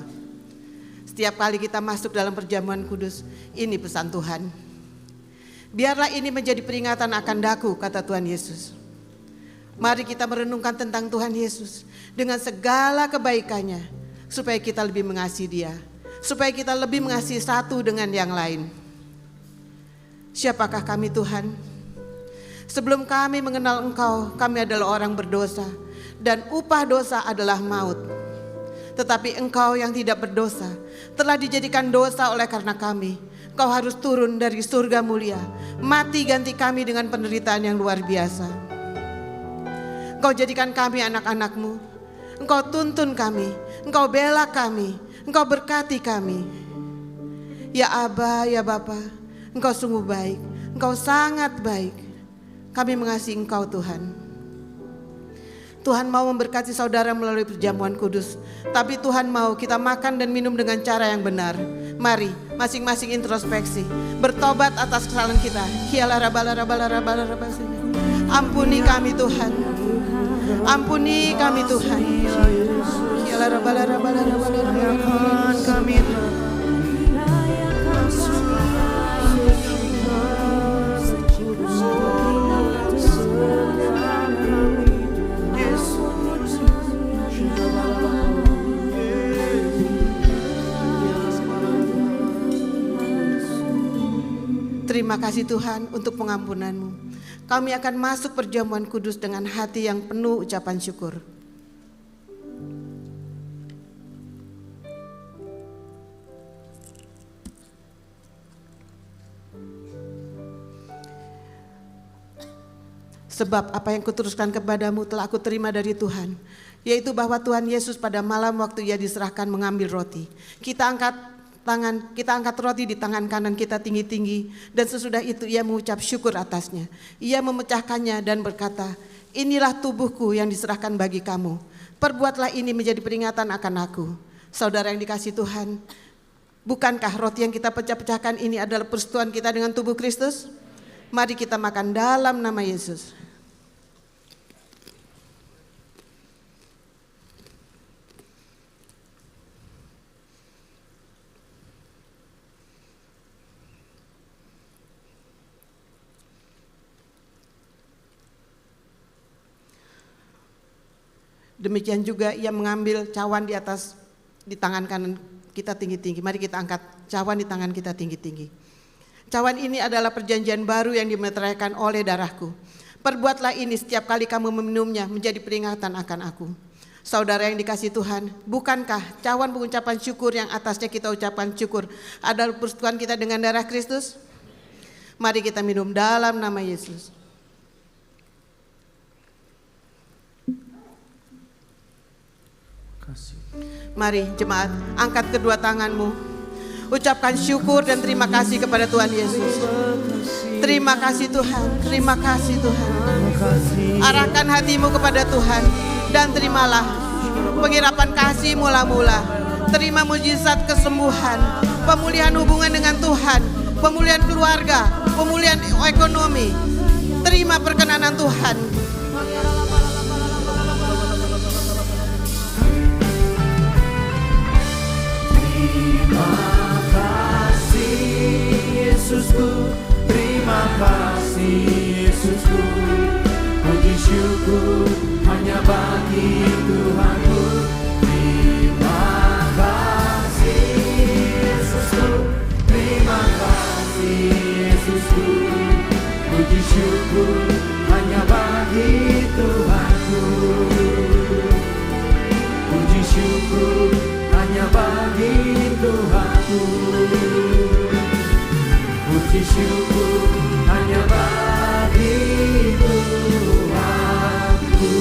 Setiap kali kita masuk dalam perjamuan kudus, ini pesan Tuhan. Biarlah ini menjadi peringatan akan daku, kata Tuhan Yesus. Mari kita merenungkan tentang Tuhan Yesus dengan segala kebaikannya, supaya kita lebih mengasihi Dia, supaya kita lebih mengasihi satu dengan yang lain. Siapakah kami Tuhan? Sebelum kami mengenal Engkau, kami adalah orang berdosa, dan upah dosa adalah maut. Tetapi Engkau yang tidak berdosa telah dijadikan dosa oleh karena kami. Engkau harus turun dari surga mulia, mati ganti kami dengan penderitaan yang luar biasa. Engkau jadikan kami anak-anak-Mu, Engkau tuntun kami, Engkau bela kami, Engkau berkati kami. Ya Aba, ya Bapa, Engkau sungguh baik, Engkau sangat baik. Kami mengasihi Engkau Tuhan. Tuhan mau memberkati saudara melalui perjamuan kudus, tapi Tuhan mau kita makan dan minum dengan cara yang benar. Mari masing-masing introspeksi, bertobat atas kesalahan kita. Ampuni kami Tuhan, ampuni kami Tuhan. Terima kasih Tuhan untuk pengampunan-Mu. Kami akan masuk perjamuan kudus dengan hati yang penuh ucapan syukur. Sebab apa yang kuteruskan kepadamu telah aku terima dari Tuhan, yaitu bahwa Tuhan Yesus pada malam waktu Ia diserahkan mengambil roti, kita angkat roti di tangan kanan kita tinggi-tinggi, dan sesudah itu Ia mengucap syukur atasnya. Ia memecahkannya dan berkata, inilah tubuhku yang diserahkan bagi kamu. Perbuatlah ini menjadi peringatan akan aku. Saudara yang dikasihi Tuhan, bukankah roti yang kita pecah-pecahkan ini adalah persekutuan kita dengan tubuh Kristus? Mari kita makan dalam nama Yesus. Demikian juga Ia mengambil cawan di tangan kanan kita tinggi-tinggi. Mari kita angkat cawan di tangan kita tinggi-tinggi. Cawan ini adalah perjanjian baru yang dimeteraikan oleh darahku. Perbuatlah ini setiap kali kamu meminumnya menjadi peringatan akan aku. Saudara yang dikasihi Tuhan, bukankah cawan pengucapan syukur yang atasnya kita ucapkan syukur adalah persekutuan kita dengan darah Kristus? Mari kita minum dalam nama Yesus. Mari jemaat, angkat kedua tanganmu. Ucapkan syukur dan terima kasih kepada Tuhan Yesus. Terima kasih Tuhan, terima kasih Tuhan. Arahkan hatimu kepada Tuhan dan terimalah pengirapan kasih mula-mula. Terima mujizat kesembuhan, pemulihan hubungan dengan Tuhan, pemulihan keluarga, pemulihan ekonomi. Terima perkenanan Tuhan. Terima kasih Yesusku, terima kasih Yesusku. Puji syukur hanya bagi Tuhanku. Terima kasih Yesusku, terima kasih Yesusku. Puji syukur hanya bagi Tuhanku. Puji syukur hanya bagi Tuhanku. Puji syukur hanya bagi Tuhanku.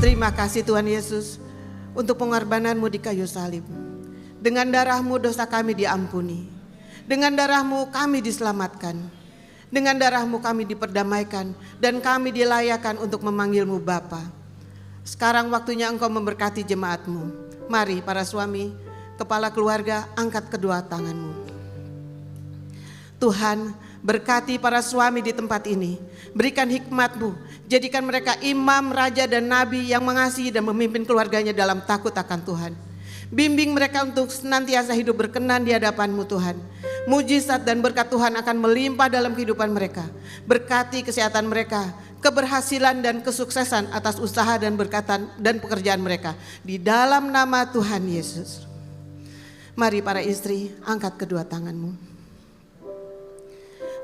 Terima kasih Tuhan Yesus untuk pengorbananmu di kayu salib. Dengan darahmu dosa kami diampuni. Dengan darahmu kami diselamatkan. Dengan darahmu kami diperdamaikan dan kami dilayakan untuk memanggilmu Bapa. Sekarang waktunya engkau memberkati jemaatmu. Mari para suami, kepala keluarga, angkat kedua tanganmu. Tuhan, berkati para suami di tempat ini. Berikan hikmat-Mu, jadikan mereka imam, raja dan nabi yang mengasihi dan memimpin keluarganya dalam takut akan Tuhan. Bimbing mereka untuk senantiasa hidup berkenan di hadapan-Mu Tuhan. Mujizat dan berkat Tuhan akan melimpah dalam kehidupan mereka. Berkati kesehatan mereka, keberhasilan dan kesuksesan atas usaha dan berkatan dan pekerjaan mereka. Di dalam nama Tuhan Yesus. Mari para istri, angkat kedua tanganmu.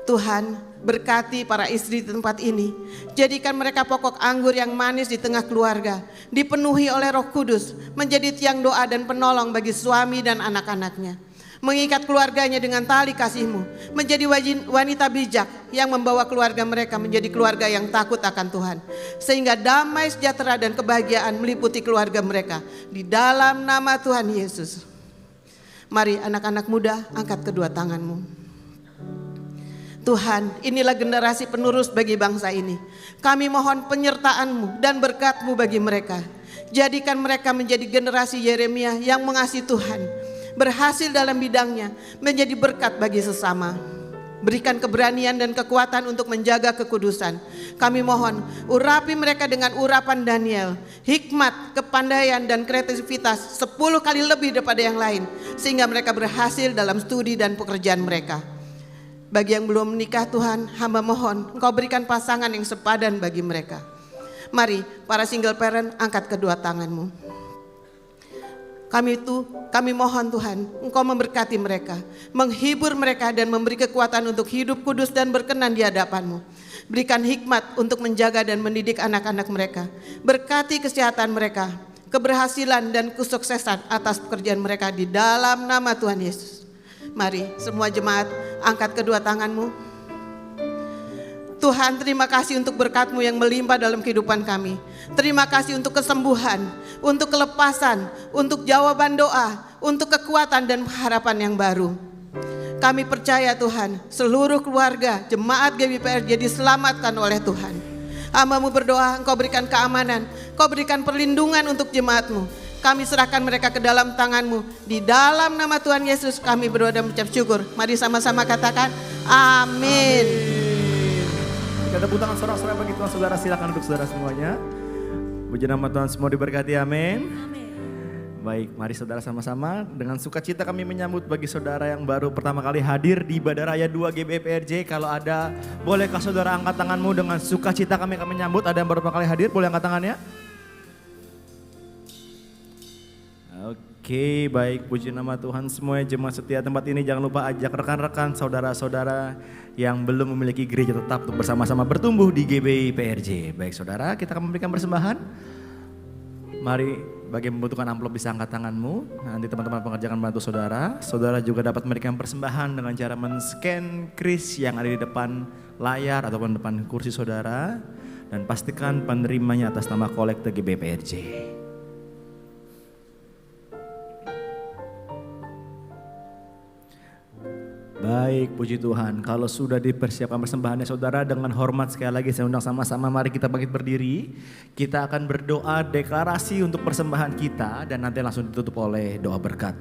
Tuhan, berkati para istri di tempat ini. Jadikan mereka pokok anggur yang manis di tengah keluarga. Dipenuhi oleh Roh Kudus, menjadi tiang doa dan penolong bagi suami dan anak-anaknya. Mengikat keluarganya dengan tali kasih-Mu, menjadi wanita bijak yang membawa keluarga mereka menjadi keluarga yang takut akan Tuhan. Sehingga damai, sejahtera dan kebahagiaan meliputi keluarga mereka. Di dalam nama Tuhan Yesus. Mari anak-anak muda, angkat kedua tanganmu. Tuhan, inilah generasi penerus bagi bangsa ini. Kami mohon penyertaan-Mu dan berkat-Mu bagi mereka. Jadikan mereka menjadi generasi Yeremia yang mengasihi Tuhan, berhasil dalam bidangnya, menjadi berkat bagi sesama. Berikan keberanian dan kekuatan untuk menjaga kekudusan. Kami mohon, urapi mereka dengan urapan Daniel, hikmat, kepandaian dan kreativitas 10 kali lebih daripada yang lain, sehingga mereka berhasil dalam studi dan pekerjaan mereka. Bagi yang belum menikah Tuhan, hamba mohon Engkau berikan pasangan yang sepadan bagi mereka. Mari para single parent, angkat kedua tanganmu. Kami mohon Tuhan, Engkau memberkati mereka, menghibur mereka dan memberi kekuatan untuk hidup kudus dan berkenan di hadapan-Mu. Berikan hikmat untuk menjaga dan mendidik anak-anak mereka. Berkati kesehatan mereka, keberhasilan dan kesuksesan atas pekerjaan mereka di dalam nama Tuhan Yesus. Mari semua jemaat, angkat kedua tanganmu. Tuhan, terima kasih untuk berkat-Mu yang melimpah dalam kehidupan kami. Terima kasih untuk kesembuhan, untuk kelepasan, untuk jawaban doa, untuk kekuatan dan harapan yang baru. Kami percaya Tuhan, seluruh keluarga jemaat GBPRJ diselamatkan oleh Tuhan. Hamba-Mu berdoa, Engkau berikan keamanan, Engkau berikan perlindungan untuk jemaat-Mu. Kami serahkan mereka ke dalam tangan-Mu. Di dalam nama Tuhan Yesus kami berdoa dan mengucap syukur. Mari sama-sama katakan amin. Kita tepuk tangan sorak-sorai bagi Tuhan. Saudara, silakan duduk saudara semuanya. Puji nama Tuhan, semua diberkati, amin. Baik, mari saudara sama-sama dengan sukacita kami menyambut bagi saudara yang baru pertama kali hadir di Ibadah Raya 2 GBPRJ. Kalau ada, bolehkah saudara angkat tanganmu dengan sukacita kami menyambut. Ada yang baru pertama kali hadir, boleh angkat tangannya? Oke, baik, puji nama Tuhan. Semuanya jemaat setia tempat ini, jangan lupa ajak rekan-rekan, saudara-saudara yang belum memiliki gereja tetap untuk bersama-sama bertumbuh di GBI PRJ. Baik saudara, kita akan memberikan persembahan. Mari, bagi yang membutuhkan amplop bisa angkat tanganmu. Nanti teman-teman pengerja akan bantu saudara. Saudara juga dapat memberikan persembahan dengan cara men-scan kris yang ada di depan layar ataupun depan kursi saudara. Dan pastikan penerimanya atas nama kolekte GBI PRJ. Baik, puji Tuhan. Kalau sudah dipersiapkan persembahannya saudara, dengan hormat sekali lagi saya undang sama-sama, mari kita bangkit berdiri. Kita akan berdoa deklarasi untuk persembahan kita dan nanti langsung ditutup oleh doa berkat.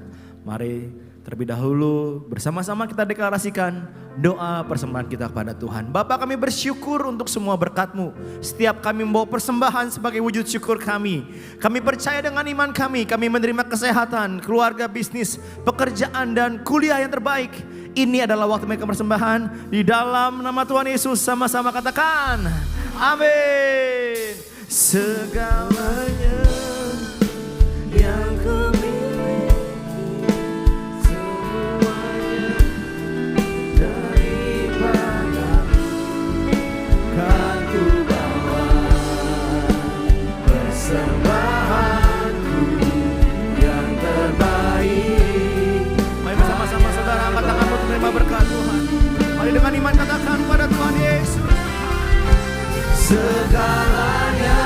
Mari terlebih dahulu bersama-sama kita deklarasikan doa persembahan kita kepada Tuhan. Bapa, kami bersyukur untuk semua berkat-Mu. Setiap kami membawa persembahan sebagai wujud syukur kami. Kami percaya dengan iman kami menerima kesehatan, keluarga, bisnis, pekerjaan dan kuliah yang terbaik. Ini adalah waktu mereka persembahan. Di dalam nama Tuhan Yesus sama-sama katakan amin. Segalanya yang ku miliki, semuanya daripada-Mu kan ku bawa. Persembahanku yang terbaik. Mari bersama-sama saudara, angkat tanganmu untuk menerima berkat Tuhan. Mari dengan iman katakan pada Tuhan Yesus. Segalanya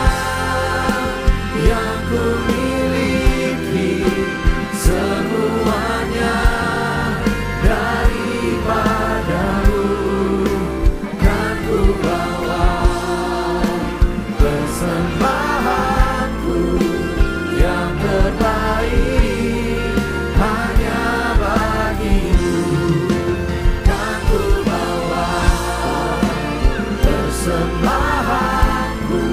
yang ku miliki, semuanya daripada-Mu kan ku bawa. Persembahanku yang terbaik hanya bagi-Mu kan ku bawa. Persembahanku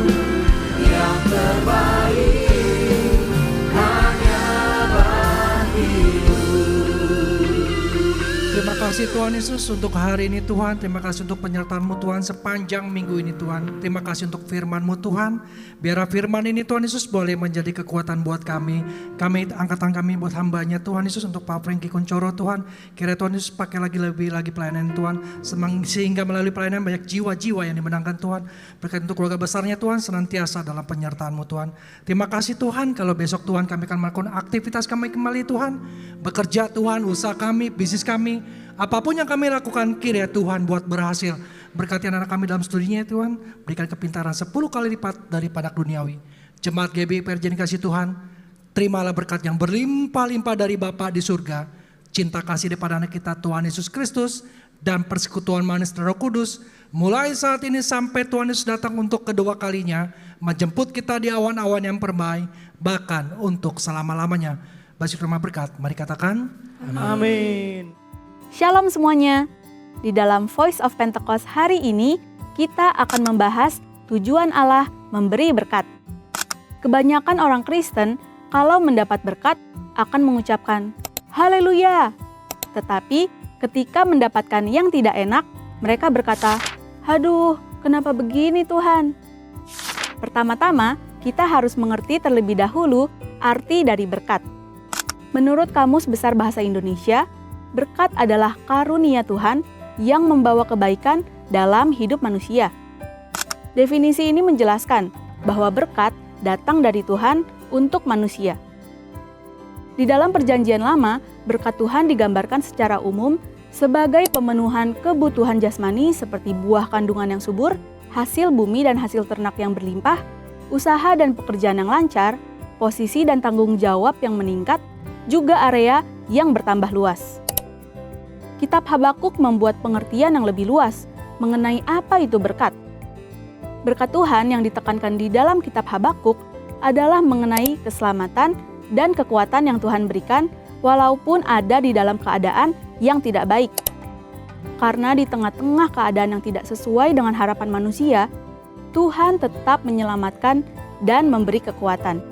Terima kasih Tuhan Yesus untuk hari ini Tuhan. Terima kasih untuk penyertaan-Mu Tuhan sepanjang minggu ini Tuhan. Terima kasih untuk firman-Mu Tuhan. Biar firman ini Tuhan Yesus boleh menjadi kekuatan buat kami. Kami angkat tangan kami buat hambanya Tuhan Yesus, untuk Pak Franky Kuncoro Tuhan. Kira Tuhan Yesus pakai lebih lagi pelayanan Tuhan. Sehingga melalui pelayanan banyak jiwa-jiwa yang dimenangkan Tuhan. Berkat untuk keluarga besarnya Tuhan senantiasa dalam penyertaan-Mu Tuhan. Terima kasih Tuhan, kalau besok Tuhan kami akan melakukan aktivitas kami kembali Tuhan. Bekerja Tuhan, usaha kami, bisnis kami. Apapun yang kami lakukan, kiranya Tuhan buat berhasil. Berkati anak kami dalam studinya Tuhan. Berikan kepintaran 10 kali lipat daripada duniawi. Jemaat GBI PRJ kasih Tuhan. Terimalah berkat yang berlimpah-limpah dari Bapa di surga. Cinta kasih daripada anak kita Tuhan Yesus Kristus. Dan persekutuan manis Roh Kudus. Mulai saat ini sampai Tuhan Yesus datang untuk kedua kalinya. Menjemput kita di awan-awan yang permai. Bahkan untuk selama-lamanya. Bagi firman berkat, mari katakan. Amin. Shalom semuanya. Di dalam Voice of Pentecost hari ini, kita akan membahas tujuan Allah memberi berkat. Kebanyakan orang Kristen kalau mendapat berkat akan mengucapkan haleluya. Tetapi ketika mendapatkan yang tidak enak, mereka berkata, "Aduh, kenapa begini Tuhan?" Pertama-tama, kita harus mengerti terlebih dahulu arti dari berkat. Menurut Kamus Besar Bahasa Indonesia, berkat adalah karunia Tuhan yang membawa kebaikan dalam hidup manusia. Definisi ini menjelaskan bahwa berkat datang dari Tuhan untuk manusia. Di dalam Perjanjian Lama, berkat Tuhan digambarkan secara umum sebagai pemenuhan kebutuhan jasmani seperti buah kandungan yang subur, hasil bumi dan hasil ternak yang berlimpah, usaha dan pekerjaan yang lancar, posisi dan tanggung jawab yang meningkat, juga area yang bertambah luas. Kitab Habakuk membuat pengertian yang lebih luas mengenai apa itu berkat. Berkat Tuhan yang ditekankan di dalam kitab Habakuk adalah mengenai keselamatan dan kekuatan yang Tuhan berikan walaupun ada di dalam keadaan yang tidak baik. Karena di tengah-tengah keadaan yang tidak sesuai dengan harapan manusia, Tuhan tetap menyelamatkan dan memberi kekuatan.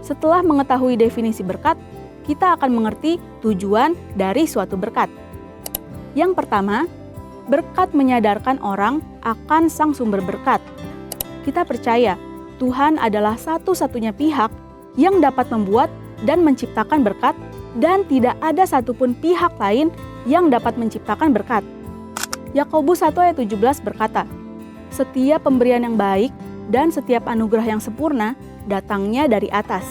Setelah mengetahui definisi berkat, kita akan mengerti tujuan dari suatu berkat. Yang pertama, berkat menyadarkan orang akan sang sumber berkat. Kita percaya Tuhan adalah satu-satunya pihak yang dapat membuat dan menciptakan berkat, dan tidak ada satupun pihak lain yang dapat menciptakan berkat. Yakobus 1 ayat 17 berkata, "Setiap pemberian yang baik dan setiap anugerah yang sempurna datangnya dari atas."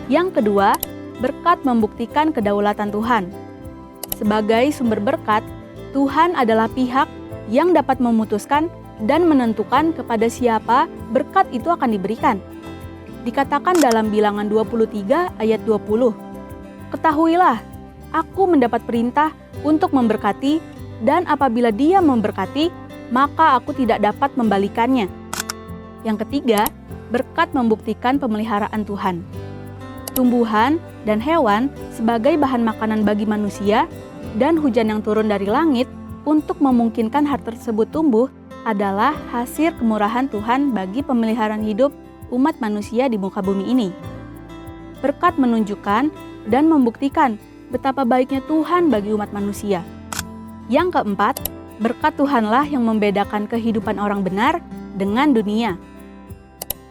Yang kedua, berkat membuktikan kedaulatan Tuhan. Sebagai sumber berkat, Tuhan adalah pihak yang dapat memutuskan dan menentukan kepada siapa berkat itu akan diberikan. Dikatakan dalam Bilangan 23 ayat 20, "Ketahuilah, aku mendapat perintah untuk memberkati, dan apabila Dia memberkati, maka aku tidak dapat membalikannya." Yang ketiga, berkat membuktikan pemeliharaan Tuhan. Tumbuhan dan hewan sebagai bahan makanan bagi manusia dan hujan yang turun dari langit untuk memungkinkan hal tersebut tumbuh adalah hasil kemurahan Tuhan bagi pemeliharaan hidup umat manusia di muka bumi ini. Berkat menunjukkan dan membuktikan betapa baiknya Tuhan bagi umat manusia. Yang keempat, berkat Tuhanlah yang membedakan kehidupan orang benar dengan dunia.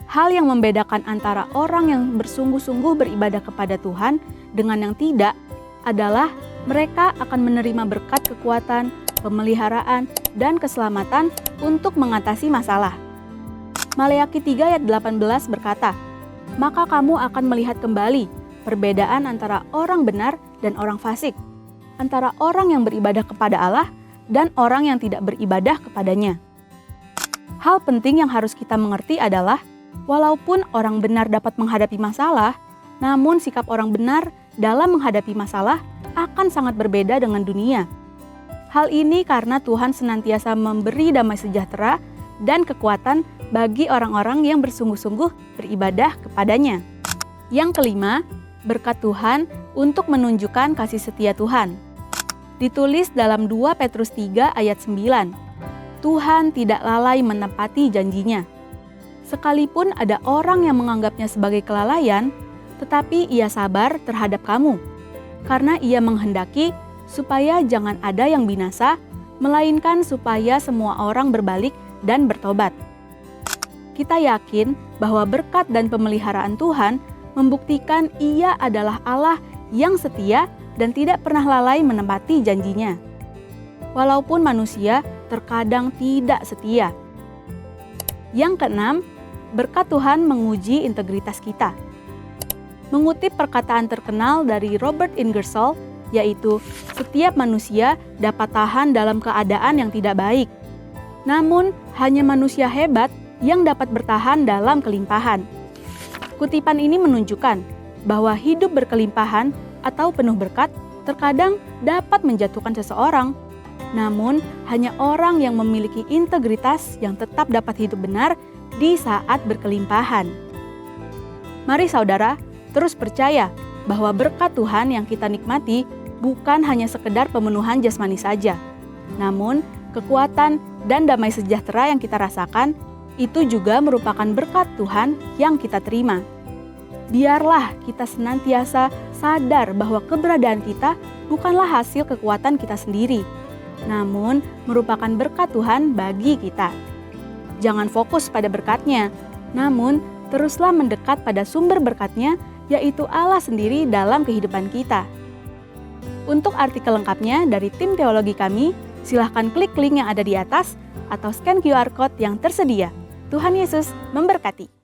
Hal yang membedakan antara orang yang bersungguh-sungguh beribadah kepada Tuhan dengan yang tidak adalah mereka akan menerima berkat kekuatan, pemeliharaan, dan keselamatan untuk mengatasi masalah. Maleakhi 3 ayat 18 berkata, "Maka kamu akan melihat kembali perbedaan antara orang benar dan orang fasik, antara orang yang beribadah kepada Allah dan orang yang tidak beribadah kepadanya." Hal penting yang harus kita mengerti adalah walaupun orang benar dapat menghadapi masalah, namun sikap orang benar dalam menghadapi masalah akan sangat berbeda dengan dunia. Hal ini karena Tuhan senantiasa memberi damai sejahtera dan kekuatan bagi orang-orang yang bersungguh-sungguh beribadah kepadanya. Yang kelima, berkat Tuhan untuk menunjukkan kasih setia Tuhan. Ditulis dalam 2 Petrus 3 ayat 9, "Tuhan tidak lalai menepati janjinya. Sekalipun ada orang yang menganggapnya sebagai kelalaian, tetapi ia sabar terhadap kamu, karena ia menghendaki supaya jangan ada yang binasa, melainkan supaya semua orang berbalik dan bertobat. Kita yakin bahwa berkat dan pemeliharaan Tuhan membuktikan Ia adalah Allah yang setia dan tidak pernah lalai menepati janjinya. Walaupun manusia terkadang tidak setia. Yang keenam, berkat Tuhan menguji integritas kita. Mengutip perkataan terkenal dari Robert Ingersoll, yaitu setiap manusia dapat tahan dalam keadaan yang tidak baik. Namun, hanya manusia hebat yang dapat bertahan dalam kelimpahan. Kutipan ini menunjukkan bahwa hidup berkelimpahan atau penuh berkat terkadang dapat menjatuhkan seseorang. Namun, hanya orang yang memiliki integritas yang tetap dapat hidup benar di saat berkelimpahan. Mari saudara, terus percaya bahwa berkat Tuhan yang kita nikmati bukan hanya sekedar pemenuhan jasmani saja. Namun, kekuatan dan damai sejahtera yang kita rasakan itu juga merupakan berkat Tuhan yang kita terima. Biarlah kita senantiasa sadar bahwa keberadaan kita bukanlah hasil kekuatan kita sendiri, namun merupakan berkat Tuhan bagi kita. Jangan fokus pada berkat-Nya, namun teruslah mendekat pada sumber berkat-Nya, yaitu Allah sendiri dalam kehidupan kita. Untuk artikel lengkapnya dari tim teologi kami, silahkan klik link yang ada di atas atau scan QR Code yang tersedia. Tuhan Yesus memberkati.